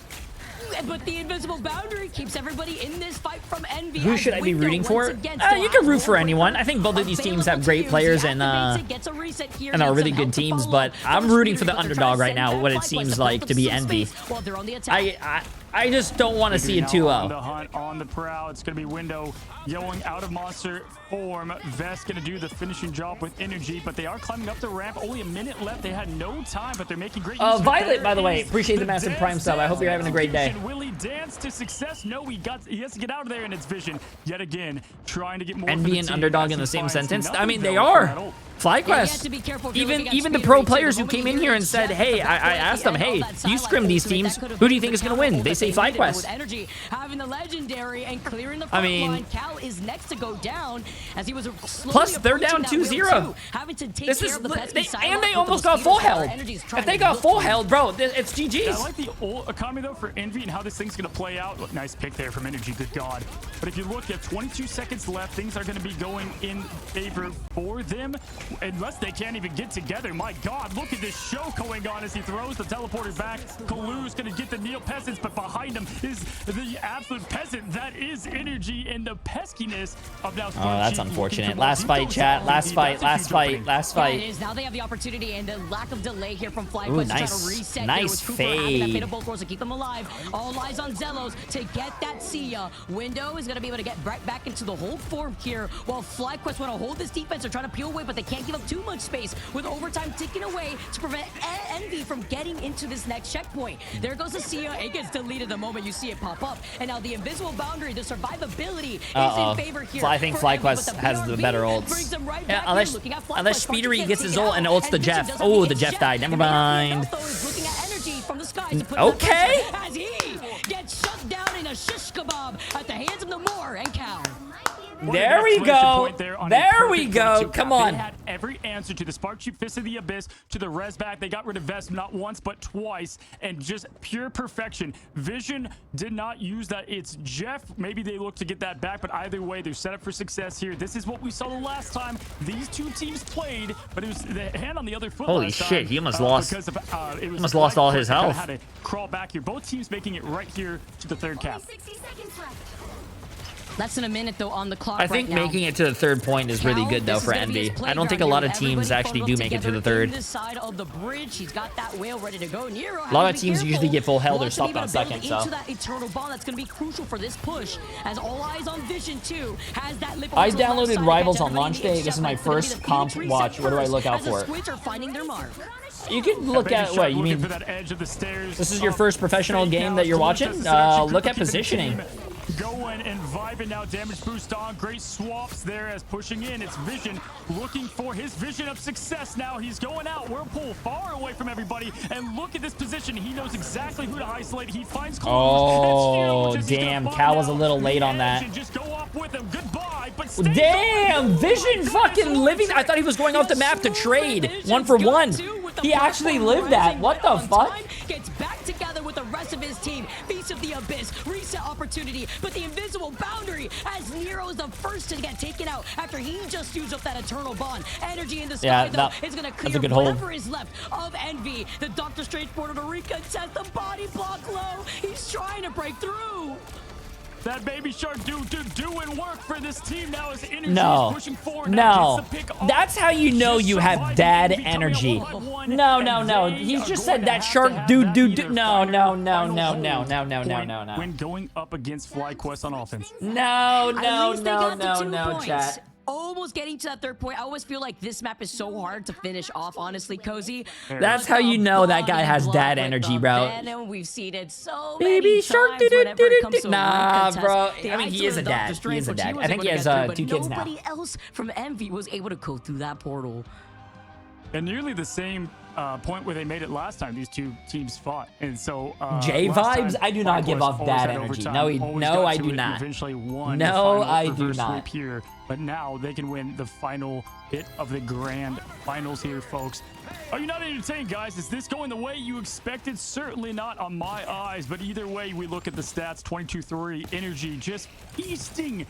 But the invisible boundary keeps everybody in this fight from Envy. Who as should I be Window rooting once for? again You still can has root for one anyone. player I think both of these teams have available great to players, use. and Activates it, gets a reset here, are needs really some good help to teams, follow but up I'm from rooting for Speedery, the but they're underdog trying right to now, send what that it FLYQUEST seems to like build to be up some Envy. space while they're on the attack. I just don't want to see a Now 2-0. on the hunt, on the prowl. It's going to be Window going out of monster form. Vest going to do the finishing job with energy, but they are climbing up the ramp. Only a minute left. They had no time, but they're making great use of it. Violet, by the way, Is appreciate the massive prime sub. I hope you're having a great day. Will he dance to success? No, he has to get out of there, and it's Vision yet again trying to get more. Envy and underdog in the same sentence. I mean, they are. are. FlyQuest, even the pro players who came in here and said, hey, I asked them, hey, you scrim these teams, who do you think is going to win? They say FlyQuest. Having the legendary and clearing the I mean, Cal is next to go down as he was plus they're down 2-0. This is and they almost got full held. If they got full held, bro, it's GG's. Yeah, I like the ult economy though for Envy and how this thing's gonna play out. Look, nice pick there from Energy, good god. But if you look at 22 seconds left, things are gonna be going in favor for them. Unless they can't even get together. My god, look at this show going on as he throws the teleporter back. Kalu's gonna get the Neo Peasants, but behind him is the absolute peasant that is Energy and the peskiness of now. Oh, that's unfortunate. Last fight, chat. Last fight. Yeah, it is. Now they have the opportunity and the lack of delay here from FlyQuest to try to reset. Nice fade. To keep them alive. All eyes on Zelos to get that Sia. Window is gonna be able to get right back into the hold form here, while FlyQuest want to hold this defense. They're trying to peel away, but they can't give up too much space with overtime ticking away to prevent Envy from getting into this next checkpoint. There goes the Sia. It gets deleted the moment you see it pop up, and now the invisible boundary, the survivability is in favor here. I think FlyQuest has the better ults. Yeah, unless Speedery gets his ult and ults the Jeff. Oh, the Jeff died. Never mind. Okay. As he gets shut down in a shish kebab at the hands of the Moore and Cal. There we go. There we go. Come on. They had every answer to the Spark Chief Fist of the Abyss, to the res back. They got rid of Vest not once but twice, and just pure perfection. Vision did not use that. It's Jeff. Maybe they look to get that back, but either way, they're set up for success here. This is what we saw the last time these two teams played, but it was the hand on the other foot. Holy shit, he almost lost. He almost lost all his health. Had to crawl back here. Both teams making it right here to the third cap. Less than a minute though on the clock. I think making it to the third point is really good though for Envy. I don't think a lot of teams actually do make it to the third. A lot of teams usually get full held or stopped on second. So that eternal ball that's going to be crucial for this push. As all eyes on Vision 2 has that lip. I downloaded Rivals on launch day. This is my first comp watch. What do I look out for? You can look at what you mean. This is your first professional game that you're watching. Look at positioning. Going and vibing now. Damage boost on. Great swaps there as pushing in. It's Vision looking for his vision of success now. He's going out. Whirlpool far away from everybody. And look at this position. He knows exactly who to isolate. He finds Cole. Oh, damn. Cal was a little late on that. Just go up with him. Goodbye. But damn. Vision fucking living. I thought he was going off the map to trade 1-for-1. He actually lived that. What the fuck? Gets back together with the rest of his team. Beast of the Abyss. Reset opportunity. But the invisible boundary as Nero is the first to get taken out after he just used up that eternal bond. Energy in the sky though is going to clear whatever is left of Envy. The Doctor Strange Puerto Rica test the body block low. He's trying to break through. That baby shark doing work for this team now as Energy is pushing forward. No, that's how you know you have dad energy. No. He just said that shark No. When going up against FlyQuest on offense. No, chat. Almost getting to that third point. I always feel like this map is so hard to finish off, honestly, Cozy. That's how you know that guy has dad energy, bro. And we've seen it so baby shark, nah, bro. I mean, he is a dad. He is a dad. I think he has 2 kids now. Nobody else from Envy was able to go through that portal. And nearly the same point where they made it last time these two teams fought. And so J vibes, I do not give off dad energy. No, I do not. Eventually won. No, I do not. Here, but now they can win the final hit of the grand finals here, folks. Are you not entertained, guys? Is this going the way you expected? Certainly not on my eyes. But either way, we look at the stats: 22-3, Energy just feasting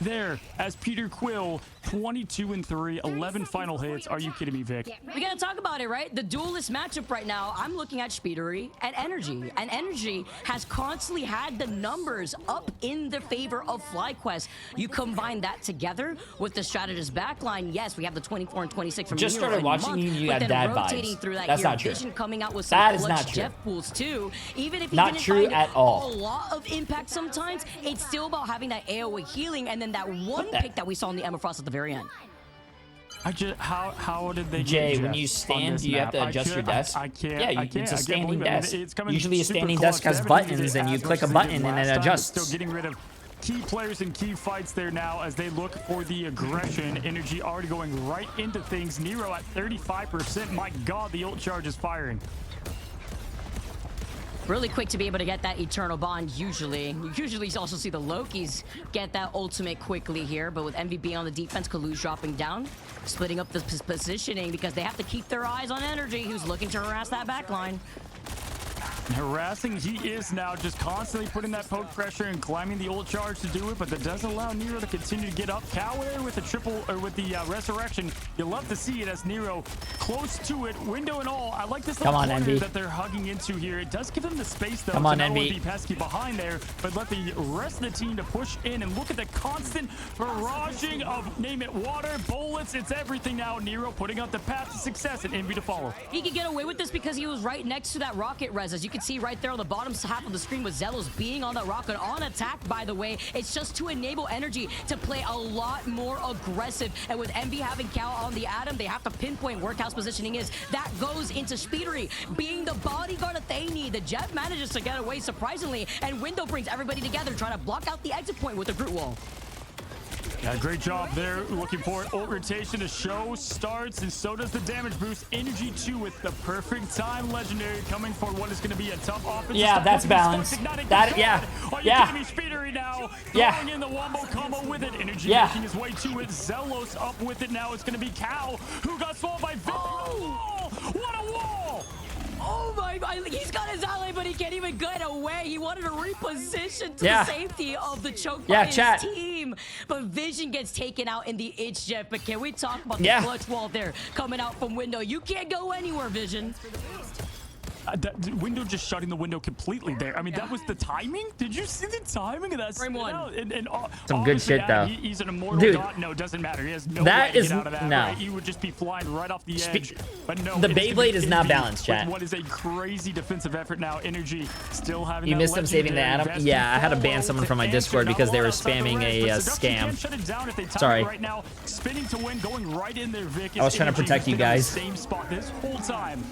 there as Peter Quill, 22-3, 11 final hits. Are you kidding me, Vic? We gotta talk about it, right? The duelist matchup right now, I'm looking at Speedery and Energy. And Energy has constantly had the numbers up in the favor of FlyQuest. You combine that together with the strategist backline. Yes, we have the 24 and 26 from Just Nero started and watching Monk, you but got then dad rotating vibes. through that That's here, not true. Vision coming out with some That is clutch not true. Jeff pools too. Even if he Not didn't true find at all. a lot of impact sometimes, it's still about having that AoE healing and then that one pick that we saw in the Emma Frost at the very end. How did they Jay, get when Jeff you on stand, this do you have map? to adjust your desk? I can't. Yeah, I can't. it's a I can't standing believe it. I mean, desk. it's coming Usually a super standing close. desk has They haven't buttons, used it and you as click much a as they did button, and last it time. adjusts. Still getting rid of key players and key fights there now as they look for the aggression. Energy already going right into things. Nero at 35%. My God, the ult charge is firing. Really quick to be able to get that Eternal Bond usually. You usually also see the Lokis get that ultimate quickly here, but with MVP on the defense, Kalu's dropping down, splitting up the positioning because they have to keep their eyes on Energy, who's looking to harass that backline. Harassing, he is now just constantly putting that poke pressure and climbing the ult charge to do it, but that doesn't allow Nero to continue to get up. Cow there with the triple, or with the resurrection. You love to see it as Nero close to it, window and all. I like this little corner that they're hugging into here. It does give them the space though to not only be pesky behind there, but let the rest of the team to push in and look at the constant barraging of, name it, water, bullets, it's everything now. Nero putting out the path to success and Envy to follow. He could get away with this because he was right next to that rocket res. As you can see right there on the bottom half of the screen with Zelos being on that rocket on attack, by the way. It's just to enable Energy to play a lot more aggressive. And with Envy having Cal on the Atom, they have to pinpoint where Cal's positioning is. That goes into Speedery being the bodyguard that they need. The Jeff manages to get away surprisingly, and Window brings everybody together trying to block out the exit point with the Groot Wall. Yeah, great job there. Looking for it. Ult rotation. The show starts, and so does the damage boost. Energy 2 with the perfect time. Legendary coming for what is going to be a tough offense. Yeah, that's balanced. That, yeah. Are you kidding me? Speedery now. Yeah. Throwing in the wombo combo with it. Energy making his way to it. Zelos up with it now. It's going to be Cal, who got swallowed by Vic. Oh, what a wall! Oh my God, he's got his ally, but he can't even get away. He wanted to reposition to the safety of the choke by his team. But Vision gets taken out in the itch jet. But can we talk about the clutch wall there coming out from Window? You can't go anywhere, Vision. That window just shutting the window completely there. I mean, that was the timing. Did you see the timing of that? Frame one. And some good shit though. He's an immortal god. No, it doesn't matter. He has no way to get out of that. No. Right? He would just be flying right off the edge. But no, the Beyblade is not balanced, chat. What is a crazy defensive effort now. Energy still having. You missed them saving the Atom. Yeah, I had to ban someone from my Discord because they were spamming a scam. Sorry. Right now, spinning to win, going right in there. Vic. I was trying to protect you guys. Same spot this whole time.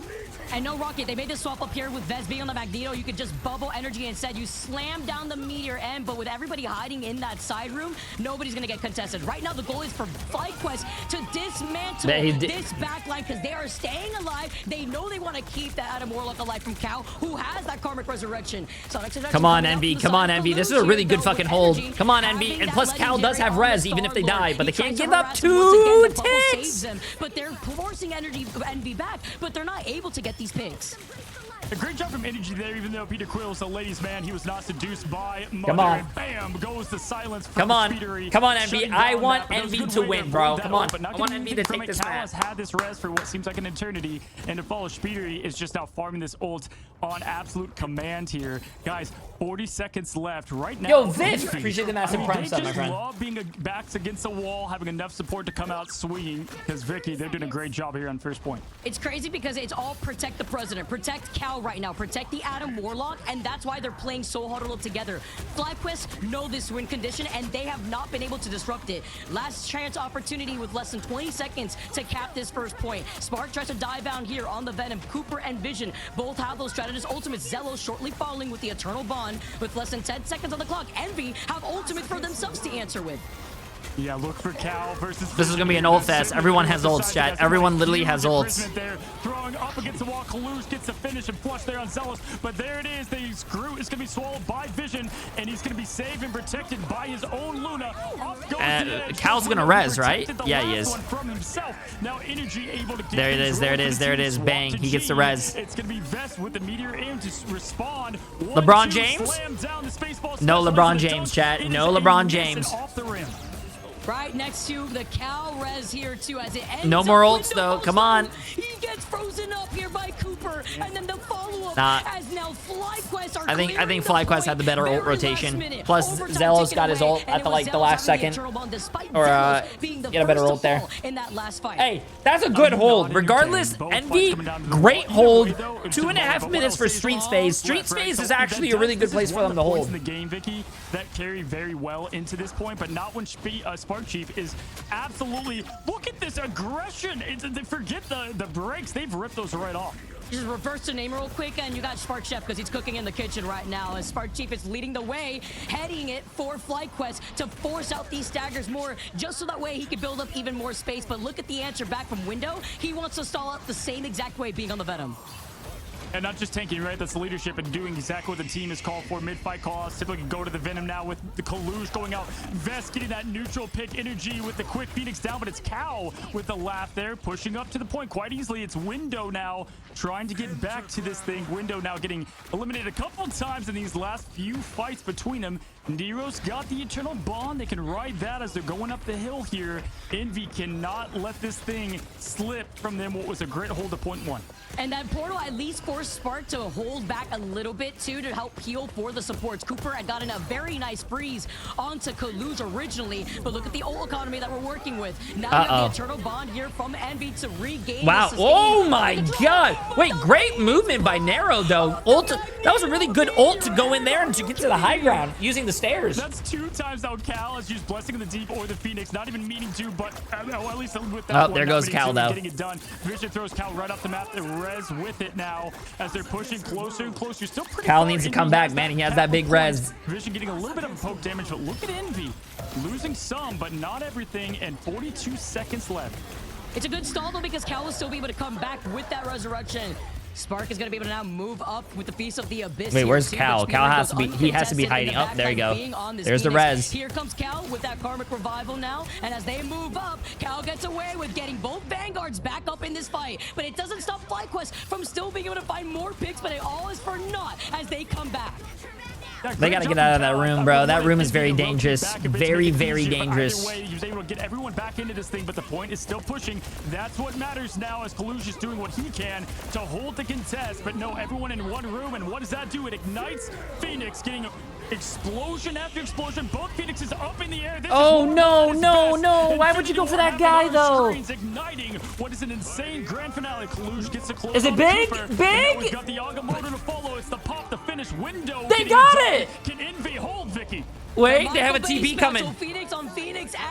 And no rocket, they made this swap up here with Vez being on the Magneto. You could just bubble Energy instead. You slam down the meteor end, but with everybody hiding in that side room, nobody's gonna get contested. Right now, the goal is for FlyQuest to dismantle this backline because they are staying alive. They know they want to keep that Adam Warlock alive from Cal, who has that Karmic Resurrection. Come on, Envy. Come on, Envy. This is a really good fucking hold. Come on, Envy. And plus, Cal does have res even if they die, but they can't give up 2 ticks. But they're forcing Envy back, but they're not able to get these picks. A great job from Energy there, even though Peter Quill's a ladies' man. He was not seduced by Mother. Come on. And bam, goes the silence from Come on. Speedery. Come on, Envy. I want Envy to win, bro. Come on. I want Envy to take this match. match. Has had this res for what seems like an eternity, and to follow Speedery is just now farming this ult on absolute command here. Guys, 40 seconds left right now. Yo, Vic! Appreciate the massive prime sub, my friend. They just love being backs against the wall, having enough support to come out swinging, because Vicky, they're doing a great job here on first point. It's crazy because it's all protect the president, protect Cal right now, protect the Adam Warlock, and that's why they're playing so huddled up together. FlyQuest know this win condition, and they have not been able to disrupt it. Last chance opportunity with less than 20 seconds to cap this first point. Spark tries to dive down here on the Venom. Cooper and Vision both have those strategist ultimates. Zelos shortly following with the Eternal Bond. With less than 10 seconds on the clock, Envy have ultimate for themselves to answer with. Yeah, look for Cal versus... This is going to be an ult fest. Everyone has ults, chat. Everyone literally has ults. Throwing up against the wall. Kalush gets the finish and flush there on Zealous. But there it is. The Groot is going to be swallowed by Vision, and he's going to be saved and protected by his own Luna. Cal's going to res, right? Yeah, he is. Now Energy able to get there it is. There it is. There it is. Bang. He gets the res. It's going to be Vest with the meteor aim to respond. LeBron James? No LeBron James, chat. No LeBron James. Off the rim. Right next to the Cal res here too, as it ends. No more ults though. Come on. He gets frozen up here by Cooper, and then the follow-up as now FlyQuest are I think clearing FlyQuest had the better ult rotation. Plus Zelos got his ult at the last second, or he had a better ult there. In that last fight. Hey, that's a good hold. Regardless, Envy, great hold. 2.5 minutes for Street Space. Street Space is actually a really good place for them to hold. In the game, Vicky, that carry very well into this point, but not when Spark Chief is absolutely. Look at this aggression. Forget the breaks. They've ripped those right off. Just reverse the name real quick, and you got Spark Chef because he's cooking in the kitchen right now. As Spark Chief is leading the way, heading it for FlyQuest to force out these staggers more, just so that way he can build up even more space. But look at the answer back from Window. He wants to stall out the same exact way, being on the Venom. And not just tanking, right? That's the leadership and doing exactly what the team is called for. Mid-fight calls typically go to the Venom now with the Kalush going out. Vest getting that neutral pick energy with the quick Phoenix down, but it's Cal with the laugh there, pushing up to the point quite easily. It's Window now trying to get back to this thing. Window now getting eliminated a couple of times in these last few fights between them. Nero's got the eternal bond. They can ride that as they're going up the hill here. Envy cannot let this thing slip from them. What was a great hold to point one. And that portal at least forced Spark to hold back a little bit too to help heal for the supports. Cooper had gotten a very nice freeze onto Kalush originally, but look at the ult economy that we're working with. Now we have the eternal bond here from Envy to regain. Wow. Oh my god. Wait, great movement by Nero though. Ult. That was a really good ult to go in there and to get to the high ground using the stairs. That's 2 times now Cal has used Blessing in the Deep or the Phoenix, not even meaning to, but at least with that. Oh, there goes Cal though. Getting it done. Vision throws Cal right off the map. The res with it now as they're pushing closer and closer. Still pretty Cal needs to come back, man. He has that big res. Vision getting a little bit of a poke damage, but look at Envy losing some, but not everything, and 42 seconds left. It's a good stall though because Cal will still be able to come back with that resurrection. Spark is going to be able to now move up with the Feast of the Abyss. Wait, where's Cal? Cal has to be, he has to be hiding. Oh, there you go. There's the res. Here comes Cal with that Karmic Revival now. And as they move up, Cal gets away with getting both Vanguards back up in this fight. But it doesn't stop FlyQuest from still being able to find more picks, but it all is for naught as they come back. They gotta get out of that room, bro. That room is very dangerous. Very, very dangerous. Either way, he was able to get everyone back into this thing, but the point is still pushing. That's what matters now as Kalush is doing what he can to hold the contest. But no, everyone in one room, and what does that do? It ignites Phoenix, getting explosion after explosion. Both Phoenixes up in the air. Oh, no, no, no. Why would you go for that guy, though? Igniting what is an insane grand finale. Kalush gets to close. Is it big? Big? We've got the Agamotto to follow. It's the pop, the finish. Window. They got it. Can Envy hold, Vicky? Wait, they have a TP coming.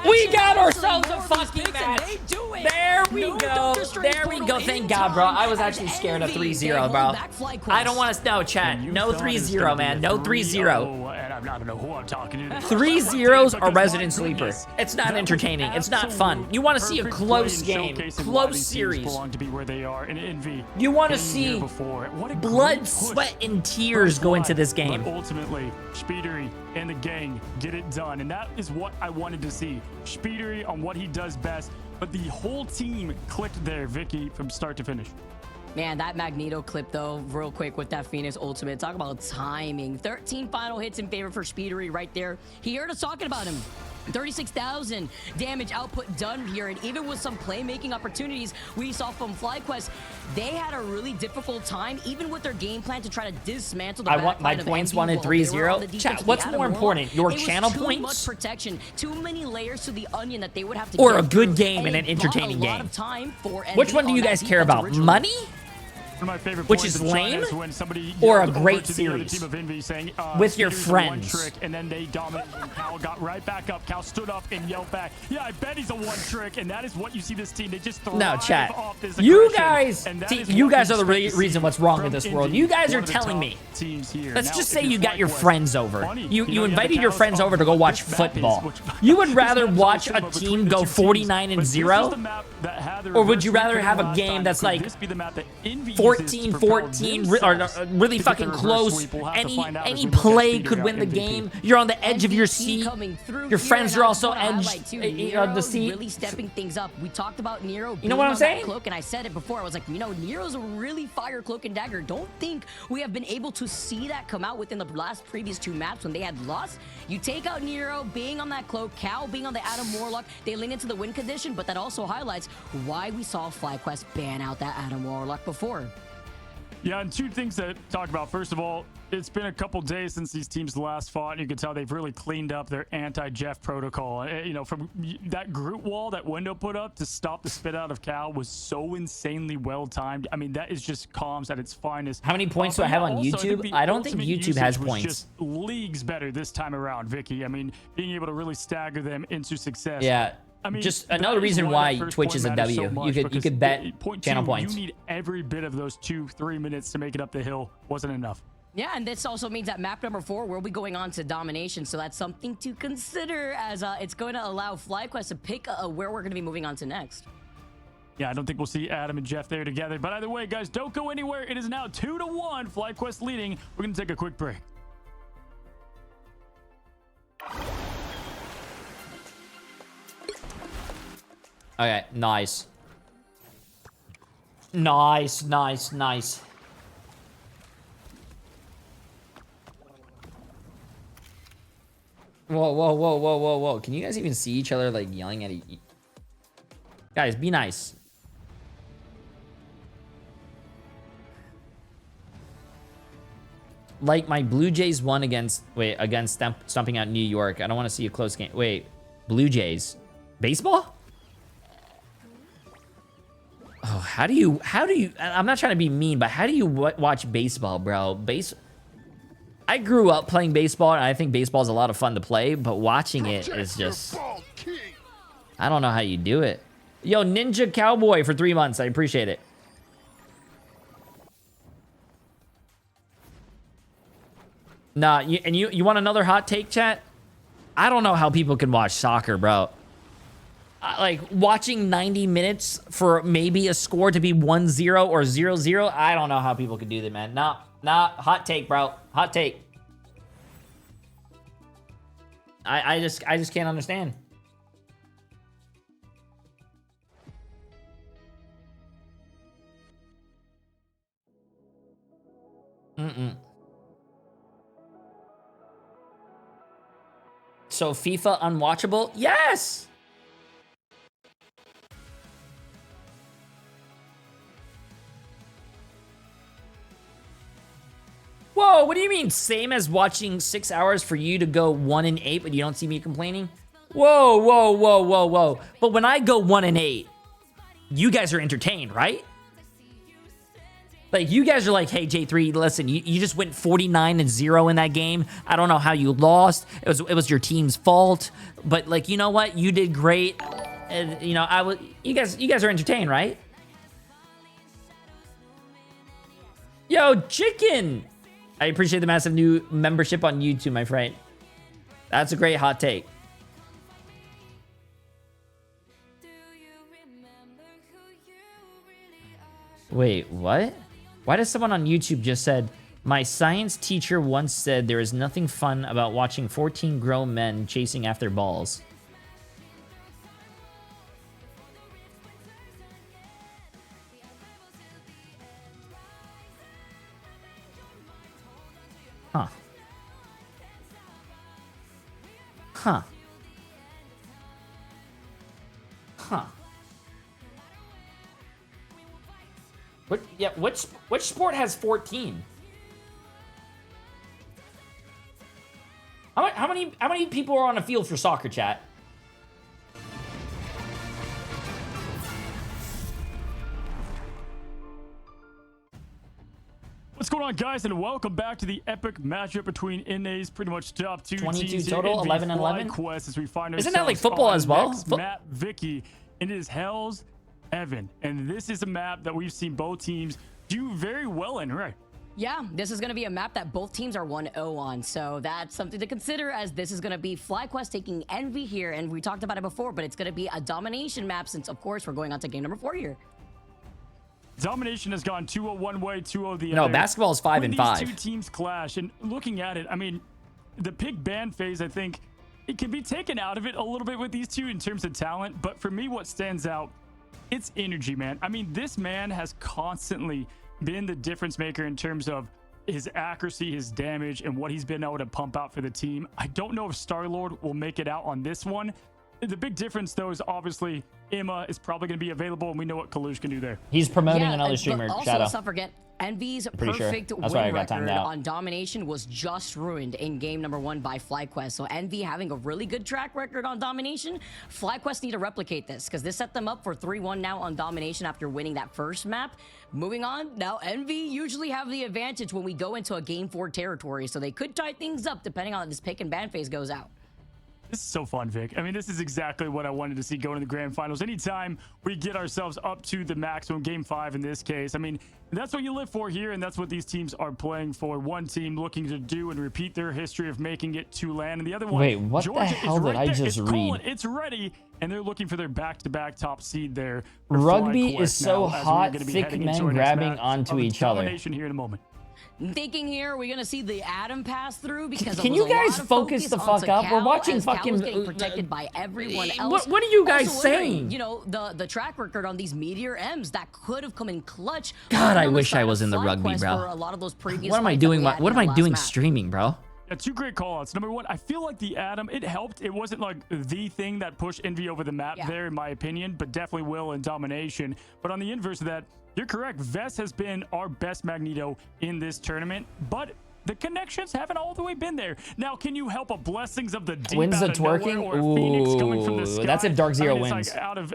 We got ourselves a fucking match. There we go. There we go. Thank God, bro. I was actually scared of 3-0, bro. I don't want to know, chat. No 3-0, man. No 3-0. I don't know who I'm talking to. 3-0s are Resident Sleeper. It's not entertaining. It's not fun. You want to see a close game, close series. You want to see blood, sweat, and tears go into this game. But ultimately, Speedery and the gang get it done, and that is what I wanted to see. Speedery on what he does best, but the whole team clicked there, Vicky, from start to finish. Man, that Magneto clip, though, real quick with that Phoenix ultimate. Talk about timing. 13 final hits in favor for Speedery right there. He heard us talking about him. 36,000 damage output done here, and even with some playmaking opportunities we saw from FlyQuest, they had a really difficult time, even with their game plan to try to dismantle the backline. My points wanted 3-0. Chat, what's more important, your channel points? Too much protection, too many layers to the onion that they would have to or get a good through, game and an entertaining game. Which Which one do you guys care about? Money? One of my favorite Which points is of China lame, is when somebody or a yelled great over to the series other team of Envy saying, with your Speedery's a one friends. trick, and then they dominated, and Cal got right back up. Cal stood up and yelled back, yeah, I bet he's a one trick, and that is what you see this team. They just thrive No, chat. off this You aggression, guys, and that see, is you what guys we are the expect to reason see what's wrong from with this Envy, world. You guys one are of the telling top me. Teams here. Let's Now, just if say you're you got your FlyQuest, friends over. funny, You know, have invited the your cows friends on over to go what watch this map is, football. which- You would this rather map is watch also a between team the go two 49 teams, and but this is 0 the map that had the Or would reverse you sweep rather for them have a last game time? that's Could like this be the map that Envy uses 14, to propel 14, themselves really to get fucking the reverse close? sweep? We'll have to find out as Any we look at play speeding could out win the MVP. game. You're on the edge of your MVP seat. coming through Your here, friends and are I also just wanna edged highlight, too, on the Nero's seat. really stepping things up. We talked about Nero. You know what I'm being on that saying? Cloak, and I said it before. I was like, you know, Nero's a really fire cloak and dagger. Don't think we have been able to see that come out within the previous 2 maps when they had lost. You take out Nero being on that cloak, Cal being on the Adam Warlock. They lean into the win condition, but that also highlights why we saw FlyQuest ban out that Adam Warlock before. Yeah, and 2 things to talk about. First of all, it's been a couple days since these teams last fought, and you can tell they've really cleaned up their anti-Jeff protocol. You know, from that group wall that Window put up to stop the spit out of Cal was so insanely well timed. I mean, that is just comms at its finest. How many points do I have on also, YouTube? I don't think ultimate YouTube usage has was points. just leagues better this time around, Vicky. I mean, being able to really stagger them into success. Yeah. I mean, just that another is reason why why that first Twitch point is a matters so W. much, You because could bet point channel 2, points. You need every bit of those 2-3 minutes to make it up the hill. Wasn't enough. Yeah, and this also means that map number 4, we'll be going on to domination, so that's something to consider, as it's going to allow FlyQuest to pick where we're going to be moving on to next. Yeah, I don't think we'll see Adam and Jeff there together. But either way, guys, don't go anywhere. It is now 2-1. FlyQuest leading. We're going to take a quick break. Okay, nice. Nice. Whoa. Can you guys even see each other, like, yelling at each... Guys, be nice. Like, my Blue Jays won against stomping out New York. I don't want to see a close game. Wait, Blue Jays. Baseball? Oh, how do you... I'm not trying to be mean, but how do you watch baseball, bro? I grew up playing baseball, and I think baseball is a lot of fun to play, but watching it is just... I don't know how you do it. Yo, Ninja Cowboy for 3 months. I appreciate it. Nah, you want another hot take, chat? I don't know how people can watch soccer, bro. Like, watching 90 minutes for maybe a score to be 1-0 or 0-0, I don't know how people could do that, man. Nah, hot take, bro. Hot take. I just can't understand. So FIFA unwatchable? Yes! Whoa, what do you mean? Same as watching 6 hours for you to go 1-8, but you don't see me complaining? Whoa. But when I go 1-8, you guys are entertained, right? Like, you guys are like, hey, J3, listen, you just went 49-0 in that game. I don't know how you lost. It was your team's fault. But, like, you know what? You did great. And, you know, you guys are entertained, right? Yo, Chicken! I appreciate the massive new membership on YouTube, my friend. That's a great hot take. Wait, what? Why does someone on YouTube just said, my science teacher once said there is nothing fun about watching 14 grown men chasing after balls? Huh. Which sport has 14? How many people are on a field for soccer, chat? What's going on, guys, and welcome back to the epic matchup between NA's pretty much top 2 22 teams total, 11 and 11. FlyQuest, as we find Isn't that like ourselves football on as well? next map, Vicky, and it is Hell's Heaven, and this is a map that we've seen both teams do very well in, right? Yeah, this is going to be a map that both teams are 1-0 on, so that's something to consider, as this is going to be FlyQuest taking Envy here, and we talked about it before, but it's going to be a domination map since, of course, we're going on to game number 4 here. Domination has gone 2-0 one way, 2-0 the other. No, basketball is 5 and 5. These two teams clash, and looking at it, I mean, the pick ban phase, I think, it can be taken out of it a little bit with these two in terms of talent, but for me, what stands out, it's energy, man. I mean, this man has constantly been the difference maker in terms of his accuracy, his damage, and what he's been able to pump out for the team. I don't know if Star-Lord will make it out on this one. The big difference, though, is obviously Emma is probably going to be available, and we know what Kalush can do there. He's promoting another streamer, also, Shadow. let's not forget, Envy's perfect win record on domination was just ruined in game number 1 by FlyQuest. So Envy having a really good track record on domination, FlyQuest need to replicate this because this set them up for 3-1 now on domination after winning that first map. Moving on, now Envy usually have the advantage when we go into a game 4 territory, so they could tie things up depending on how this pick and ban phase goes out. This is so fun, Vic. I mean, this is exactly what I wanted to see going to the grand finals. Anytime we get ourselves up to the maximum, game 5 in this case, I mean, that's what you live for here, and that's what these teams are playing for. One team looking to do and repeat their history of making it to land, and the other one, wait, what Georgia, the hell did I just read? It's ready, and they're looking for their back-to-back top seed there. Rugby is so hot, thick men grabbing onto each other. Here in a moment. Thinking here, we're gonna see the Atom pass through because can you guys focus the fuck up? We're watching fucking getting protected by everyone else. What are you guys saying? You know, the track record on these Meteor M's that could have come in clutch. God, I wish I was in the rugby, bro. A lot of those previous what am I doing? What am I doing streaming, bro? Yeah, 2 great call-outs. Number 1, I feel like the Atom, it helped. It wasn't like the thing that pushed Envy over the map there, in my opinion, but definitely will in domination. But on the inverse of that, you're correct. Vest has been our best Magneto in this tournament, but the connections haven't all the way been there. Now, can you help a blessings of the deep wins the twerking? Or a Phoenix coming from the sky? That's if Dark Zero wins. It's like out of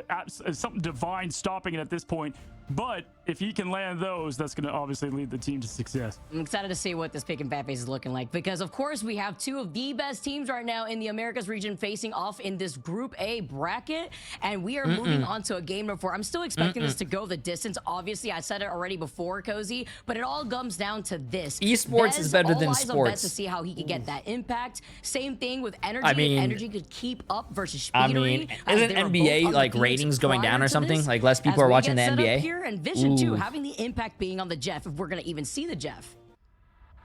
something divine stopping it at this point. But if he can land those, that's going to obviously lead the team to success. I'm excited to see what this pick and ban phase is looking like because, of course, we have 2 of the best teams right now in the Americas region facing off in this Group A bracket, and we are moving on to a game number 4. I'm still expecting this to go the distance. Obviously, I said it already before, Cozy, but it all comes down to this. Esports is better than sports. To see how he can get that impact. Same thing with Energy. I mean, Energy could keep up versus Speedery. I mean, isn't NBA like ratings going down or something? Like less people are watching the NBA? Here and Vision too, having the impact being on the Jeff, if we're gonna even see the Jeff.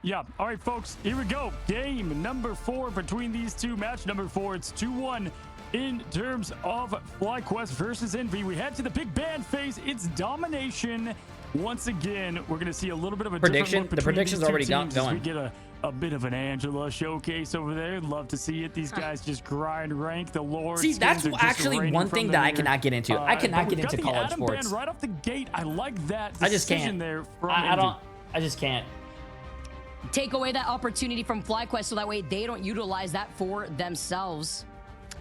Yeah. All right, folks, here we go. Game number 4 between these two. Match number 4. It's 2-1 in terms of FlyQuest versus Envy. We head to the big ban phase. It's domination. Once again, we're going to see a little bit of a prediction. The prediction's already going. We get a bit of an Angela showcase over there. Love to see it. These guys just grind rank. The Lord. See, that's actually one thing that I cannot get into. I cannot get into college sports. Right off the gate. I like that. I just can't. There I just can't. Take away that opportunity from FlyQuest so that way they don't utilize that for themselves.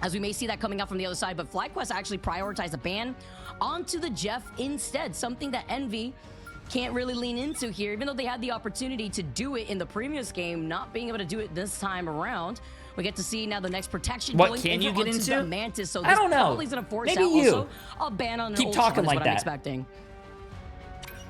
As we may see that coming out from the other side, but FlyQuest actually prioritized a ban onto the Jeff instead, something that Envy can't really lean into here, even though they had the opportunity to do it in the previous game, not being able to do it this time around. We get to see now the next protection. What can you get into? The Mantis, so I don't know. Probably going to force Maybe out you. also a ban on an Keep talking like that. I'm expecting.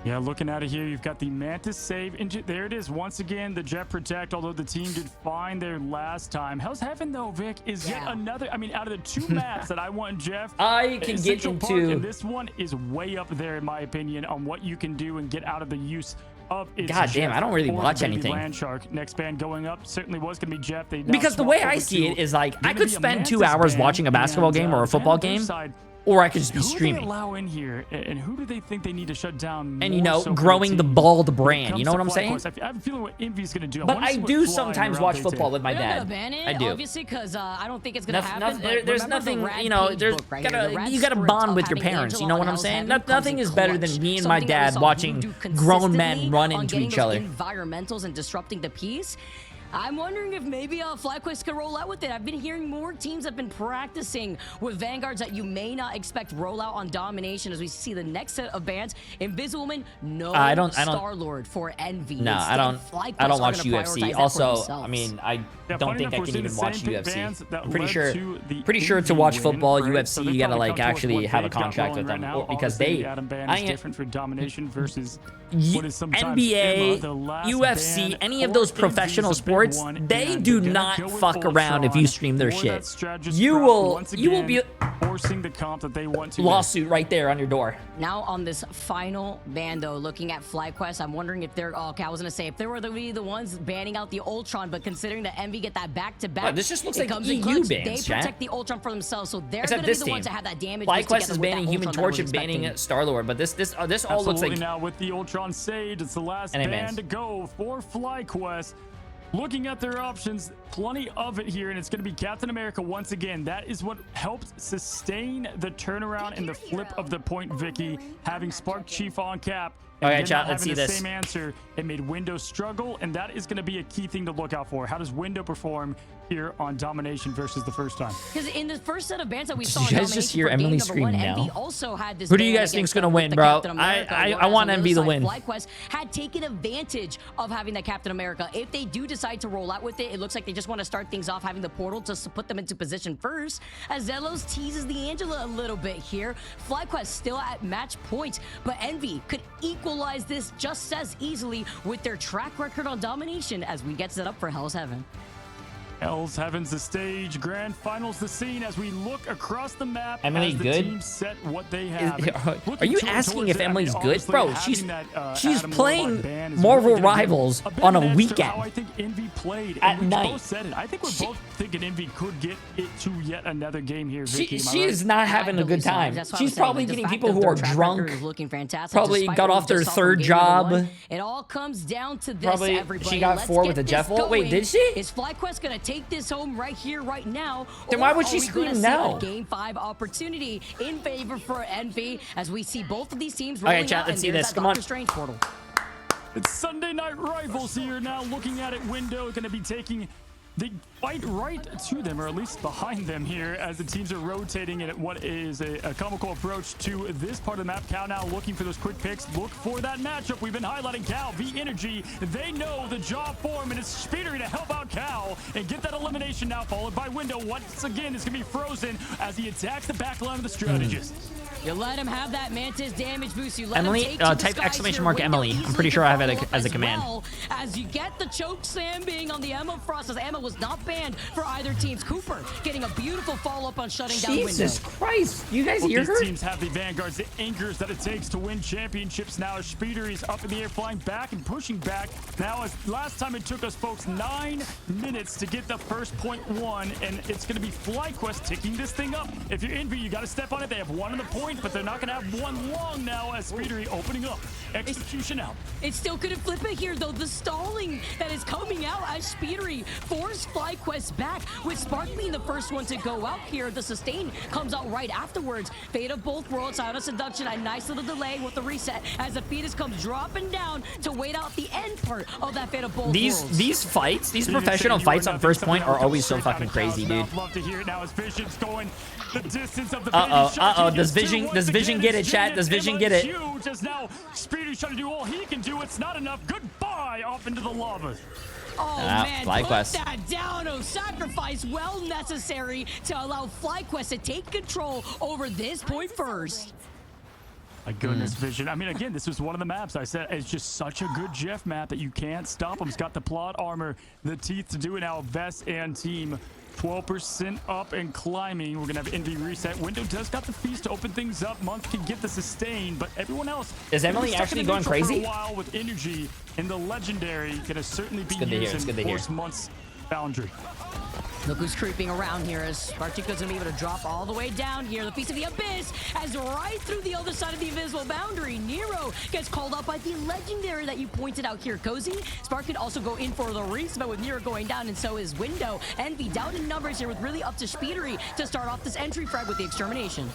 Yeah, looking at it here, you've got the Mantis save. There it is. Once again, the Jet Protect, although the team did fine there last time. Hell's Heaven, though, Vic, is yet another. I mean, out of the 2 maps that I want, Jeff, I can get into. Park, and this one is way up there, in my opinion, on what you can do and get out of the use of its God damn, I don't really watch anything. Land Shark. Next band going up certainly was going to be Jeff. Because the way I see it is like, I could spend 2 hours watching a basketball game or a football game. Or I could just be streaming. Who do they allow in here, and who do they think they need to shut down? And, you know, growing the bald brand. You know what I'm saying? I have a feeling what Envy's going to do. But I do sometimes watch football with my dad. I do. Obviously, because I don't think it's going to happen. There's nothing, you know, you got to bond with your parents. You know what I'm saying? Nothing is better than me and my dad watching grown men run into each other. Environmentals and disrupting the peace. I'm wondering if maybe FlyQuest could roll out with it. I've been hearing more teams have been practicing with Vanguards that you may not expect roll out on Domination as we see the next set of bans. Invisible, no Star-Lord for Envy. No, I don't watch UFC. Also, I mean, I don't think I can even watch UFC. I'm pretty sure to watch football, UFC, you gotta like actually have a contract with them because they. different for Domination versus what is sometimes NBA, UFC, any of those professional sports, they do not fuck around if you stream their shit. You will be forcing the comp that they want to. Lawsuit right there on your door. Now on this final ban though, looking at FlyQuest, I'm wondering if they're okay, I was gonna say if they were the ones banning out the Ultron, but considering that Envy get that back-to-back, this just looks like EU bans, they protect the Ultron for themselves, so they're gonna be the ones that have that damage. FlyQuest is banning Human Torch and banning Star-Lord, but this all looks like. Now with the Ultron Sage, it's the last ban to go for FlyQuest. Looking at their options, plenty of it here, and it's going to be Captain America once again. That is what helped sustain the turnaround and the flip of the point, Vicky, having Spark Chief on cap. Okay, chat, let's see this. Same answer. It made Window struggle, and that is going to be a key thing to look out for. How does Window perform here on Domination versus the first time? Because in the first set of bans that we saw, you guys just hear Emily scream now? Envy also had this. Who do you guys think's gonna win, bro? I want Envy to win. FlyQuest had taken advantage of having that Captain America. If they do decide to roll out with it, it looks like they just want to start things off having the portal to put them into position first. As Zelos teases the Angela a little bit here. FlyQuest still at match point, but Envy could equalize this just as easily with their track record on Domination as we get set up for Hell's Heaven. Hell's Heaven's the stage, grand finals the scene as we look across the map. Emily as the good? team set what they have. Are you asking if Emily's good, bro? She's playing Marvel Rivals on a weekend. How I think Envy played at night. Both said it. I think we're both thinking Envy could get it to yet another game here. Vicky, she is not having a good time. She's probably getting people who are drunk. Looking fantastic. Probably got off their third job. It all comes down to this. Probably everybody. she got 4 with the Jeff Wall. Wait, did she? Is FlyQuest gonna take this home right here, right now? Then why would she scream now? Game 5 opportunity in favor for Envy as we see both of these teams. Okay, chat, let's see this. Come on. Strange portal. It's Sunday Night Rivals here now. Looking at it, Window going to be taking the fight right to them, or at least behind them here, as the teams are rotating at what is a comical approach to this part of the map. Cal now looking for those quick picks. Look for that matchup. We've been highlighting Cal, V-Energy. They know the job form, and it's Speedery to help out Cal and get that elimination now, followed by Window. Once again, it's going to be Frozen as he attacks the back line of the strategists. You let him have that Mantis damage boost. You let Emily, him take type exclamation mark Emily. I'm pretty sure I have it as a command. As you get the choke slam being on the Emma Frost, as Emma was not banned for either teams. Cooper getting a beautiful follow-up on shutting down Window. Jesus Christ. You guys hear her? These teams have the Vanguards, the anchors that it takes to win championships now. As Speedery's up in the air, flying back and pushing back. Now, as last time it took us, folks, 9 minutes to get the first .1, and it's going to be FlyQuest ticking this thing up. If you're Envy, you got to step on it. They have 1 on the point, but they're not going to have 1 long now as Speedery opening up. Execution out. It still couldn't flip it here, though. The stalling that is coming out as Speedery forced FlyQuest back, with Spark being the first one to go out here. The sustain comes out right afterwards. Fate of both worlds out of seduction. A nice little delay with the reset as the fetus comes dropping down to wait out the end part of that Fate of both worlds. These fights, these professional fights on first point are always so fucking crazy, dude. Love to hear it now as Vision's going the distance of the Does Vision get it, chat? Does Vision get it? Huge as now Speedery's trying to do all he can do. It's not enough. Goodbye off into the lava. Oh man, put FlyQuest. that down. Oh, sacrifice well necessary to allow FlyQuest to take control over this point first. My goodness, Vision. I mean, again, this was one of the maps I said it's just such a good Jeff map that you can't stop him. He's got the plot armor, the teeth to do it now. Vest and team 12% up and climbing. We're gonna have Envy reset. Window does got the feast to open things up. Month can get the sustain, but everyone else is Emily actually going crazy? For a while with energy, and the legendary gonna certainly be used in force Month's boundary. Look who's creeping around here as Sparchico's gonna be able to drop all the way down here. The Feast of the Abyss as right through the other side of the invisible boundary. Nero gets called out by the legendary that you pointed out here, Cozy. Spark could also go in for the reset with Nero going down, and so is Window. Envy down in numbers here with really up to Speedery to start off this entry frag with the extermination.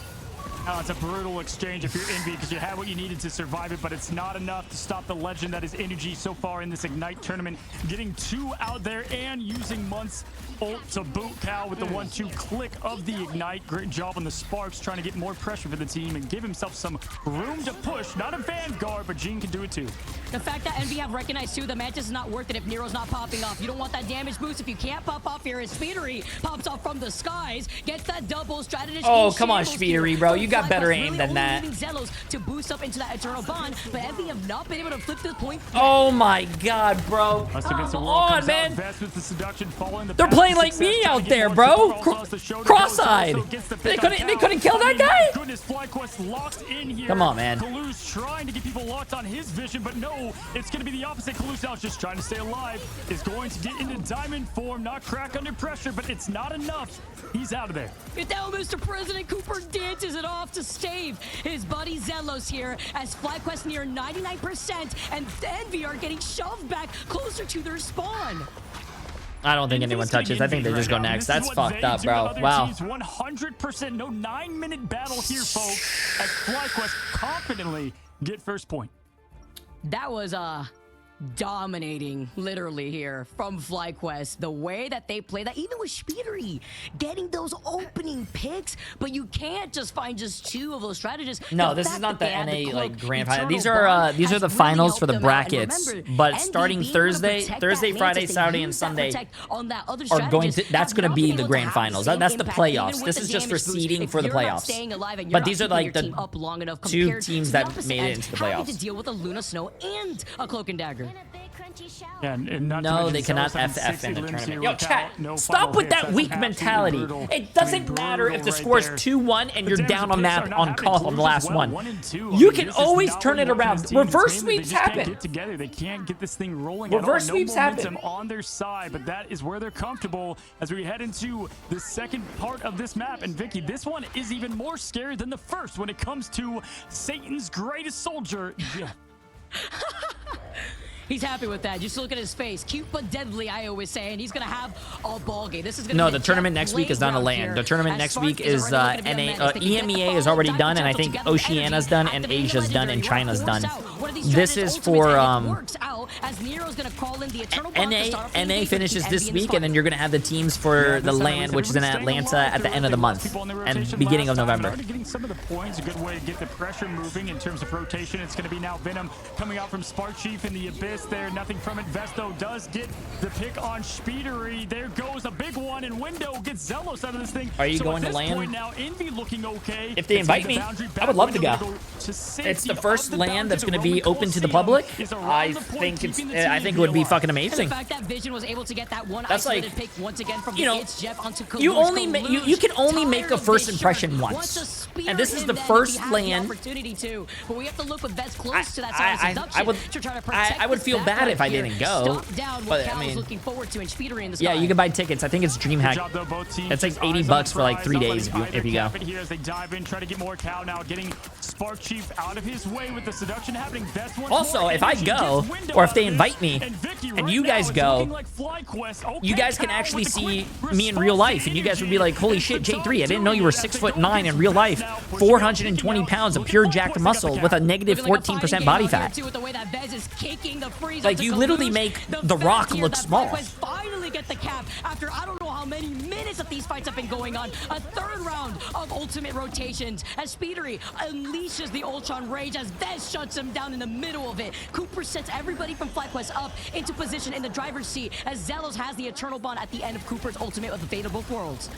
It's a brutal exchange if you're Envy because you had what you needed to survive it, but it's not enough to stop the legend that is Energy so far in this Ignite tournament. Getting 2 out there and using Month's ult to boot Cal with the 1-2 click of the Ignite. Great job on the Sparks trying to get more pressure for the team and give himself some room to push. Not a Vanguard, but Gene can do it too. The fact that Envy have recognized too, the Mantis is not worth it if Nero's not popping off. You don't want that damage boost if you can't pop off here. As Speedery pops off from the skies, gets that double strategist. Oh, come on, Speedery, bro. You got better aim than that. Zelos to boost up into that Eternal Bond, but Envy have not been able to flip this point. Oh my God, bro. Come on, man. They're playing like me out there, bro. Cross-eyed. They couldn't kill that guy. FLYQUEST locked in here. Come on, man. Kalu's trying to get people locked on his vision, but no, it's going to be the opposite. Kalu's now just trying to stay alive. Is going to get into diamond form, not crack under pressure, but it's not enough. He's out of there. Get down, Mr. President. Cooper dances it off to save his buddy Zelos here as FLYQUEST near 99% and Envy are getting shoved back closer to their spawn. I don't think anyone touches. I think they just go next. That's fucked up, bro. Wow. 100%. No 9-minute battle here, folks, as FLYQUEST confidently get first point. That was dominating literally here from FLYQUEST. The way that they play that, even with Speedery getting those opening picks, but you can't just find just 2 of those strategists. No, this is not the NA like grand final. These are the finals for the brackets. But starting Thursday, Friday, Saturday, and Sunday are going to. That's going to be the grand finals. That's the playoffs. This is just for seeding for the playoffs. But these are like the 2 teams that made it into the playoffs. To deal with a Luna Snow and a Cloak and Dagger. Yeah, and no, they cannot FF in the tournament. Yo, chat, stop with that weak mentality. It doesn't matter if the score is 2-1 and you're down on map on call on the last one. You can always turn it around. Reverse sweeps happen. They can't get this thing rolling. Reverse sweeps happen on their side, but that is where they're comfortable as we head into the second part of this map. And Vicky, this one is even more scary than the first when it comes to Satan's greatest soldier. Yeah. He's happy with that. Just look at his face. Cute but deadly, I always say. And he's going to have a ball game. This is going to No, the tournament next week is not a LAN. The tournament next week is EMEA is already done, and I think Oceania's done, and Asia's done, and China's done. This is for NA finishes this week, and then you're going to have the teams for the LAN, which is in Atlanta at the end of the month and beginning of November. Getting some of the points, a good way to get the pressure moving in terms of rotation. It's going to be now Venom coming out from Spark Chief in the Abyss. There, nothing from it. Vesto does get the pick on Speedery. There goes a big one, and Window gets Zelos out of this thing. Are you going to LAN? Point now, Envy looking okay. If they invite me, I would love to go. It's the first LAN that's going to be open to the public. I think it would be fucking amazing. The fact that Vision was able to get that one that's like, pick once again from Jeff onto Kalush. You can only make a first impression once, and this is the first LAN. But we have to look with Vets close to that I would feel bad if I didn't go, but I mean, yeah, you can buy tickets. I think it's DreamHack. It's like $80 for like 3 days if you go. Here as they dive in, try to get more Cal now, getting Spark Chief out of his way with the seduction happening. Also, if I go, or if they invite me, and you guys go, you guys can actually see me in real life, and you guys would be like, holy shit, J3, I didn't know you were 6'9" in real life, 420 pounds of pure jacked muscle with a negative 14% body fat. Like, you literally make The Rock look small. Finally get the cap after I don't know how many minutes that these fights have been going on. A third round of ultimate rotations as Speedery unleashes the Ultron Rage as Vez shuts him down in the middle of it. Cooper sets everybody from FLYQUEST up into position in the driver's seat as Zelos has the Eternal Bond at the end of Cooper's ultimate with the Fate of both worlds.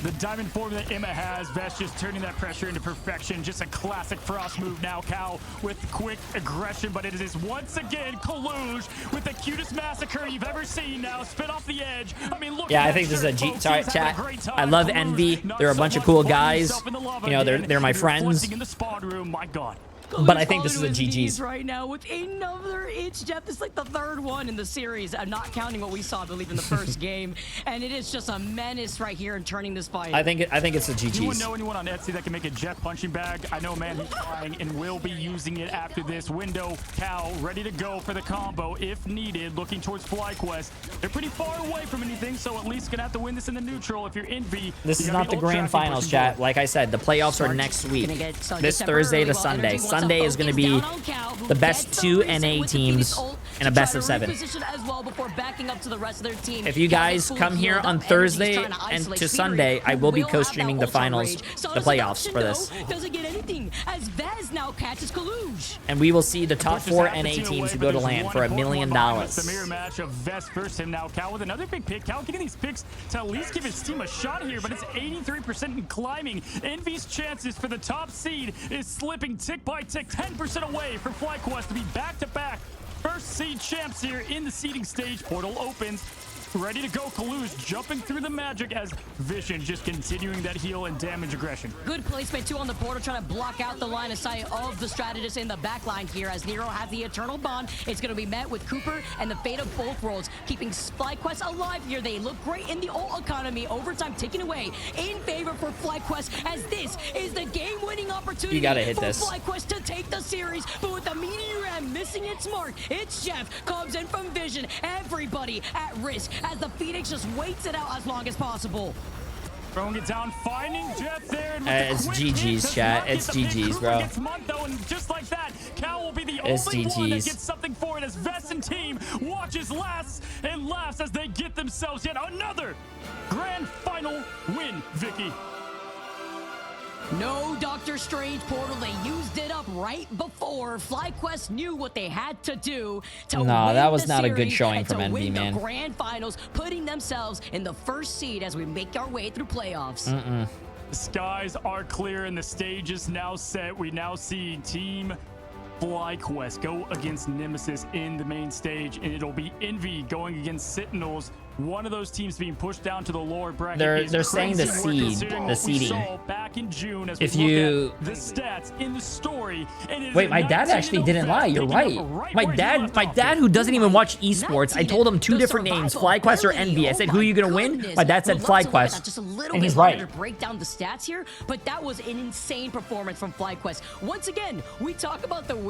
The diamond form that Emma has, Vesh just turning that pressure into perfection. Just a classic Frost move now, Cal with quick aggression, but it is once again Kalush with the cutest massacre you've ever seen now. Spit off the edge. I mean, look. Yeah, I think this is a G. Sorry, chat. I love Envy. They're a bunch of cool guys. You know, they're my friends. In the spawn room, my God. But I think this is a Falling to his GG's. knees right now with another itch, Jeff. This is like the third one in the series. I'm not counting what we saw, I believe, in the first game. And it is just a menace right here in turning this fight. I think it's a GG's. Anyone know anyone on Etsy that can make a Jeff punching bag? I know, man, he's trying and will be using it after this. Window, Cal, ready to go for the combo if needed. Looking towards FlyQuest. They're pretty far away from anything, so at least gonna have to win this in the neutral. If you're Envy, This is not the grand finals, chat. Like I said, the playoffs are next week. This Thursday to Sunday. Sunday is going to be the best 2 NA teams in a best of 7. If you guys come here on Thursday and to Sunday, I will be co-streaming the finals, the playoffs for this. Doesn't get anything as Vez now catches Kaluj. And we will see the top 4 NA teams who go to LAN for $1 million. It's the mirror match of Vest versus him now. Cal with another big pick. Cal getting these picks to at least give his team a shot here, but it's 83% and climbing. Envy's chances for the top seed is slipping tick by tick, 10% away for FlyQuest to be back-to-back first seed champs here in the seeding stage. Portal opens. Ready to go, Kaluj jumping through the magic as Vision just continuing that heal and damage aggression. Good placement too on the portal, trying to block out the line of sight of the strategist in the back line here as Nero has the eternal bond. It's going to be met with Cooper and the fate of both worlds, keeping FlyQuest alive here. They look great in the ult economy. Overtime taken away in favor for FlyQuest as this is the game-winning opportunity. You gotta hit for this. FlyQuest to take the series, but with the meteor ram missing its mark, it's Jeff comes in from Vision. Everybody at risk as the Phoenix just waits it out as long as possible. Throwing it down, finding Jeff there. It's GG's, chat. It's GG's, bro. And just like that, Cal will be the It's only one that GG's. gets something for it as Vest and team watches last and laughs as they get themselves yet another grand final win, Vicky. No Doctor Strange portal. They used it up right before. FlyQuest knew what they had to do to win that was the not a good series showing and from to Envy, win man. the grand finals, putting themselves in the first seed as we make our way through playoffs. The skies are clear and the stage is now set. We now see Team FlyQuest go against Nemesis in the main stage, and it'll be Envy going against Sentinels. One of those teams being pushed down to the lower bracket. They're saying the crazy work seed, considering the what we seeding. saw back in June as If we look you- at the stats in the story. And it is Wait, a my dad 19-0 actually didn't lie. You're Fest, right. picking up right My where he dad, left my off. dad who doesn't even watch esports, I told him 2 different names, FlyQuest or Envy. I said, who are you gonna win? My dad said FlyQuest, Just a little and bit he's harder right. to break down the stats here, but that was an insane performance from FlyQuest. Once again, we talk about the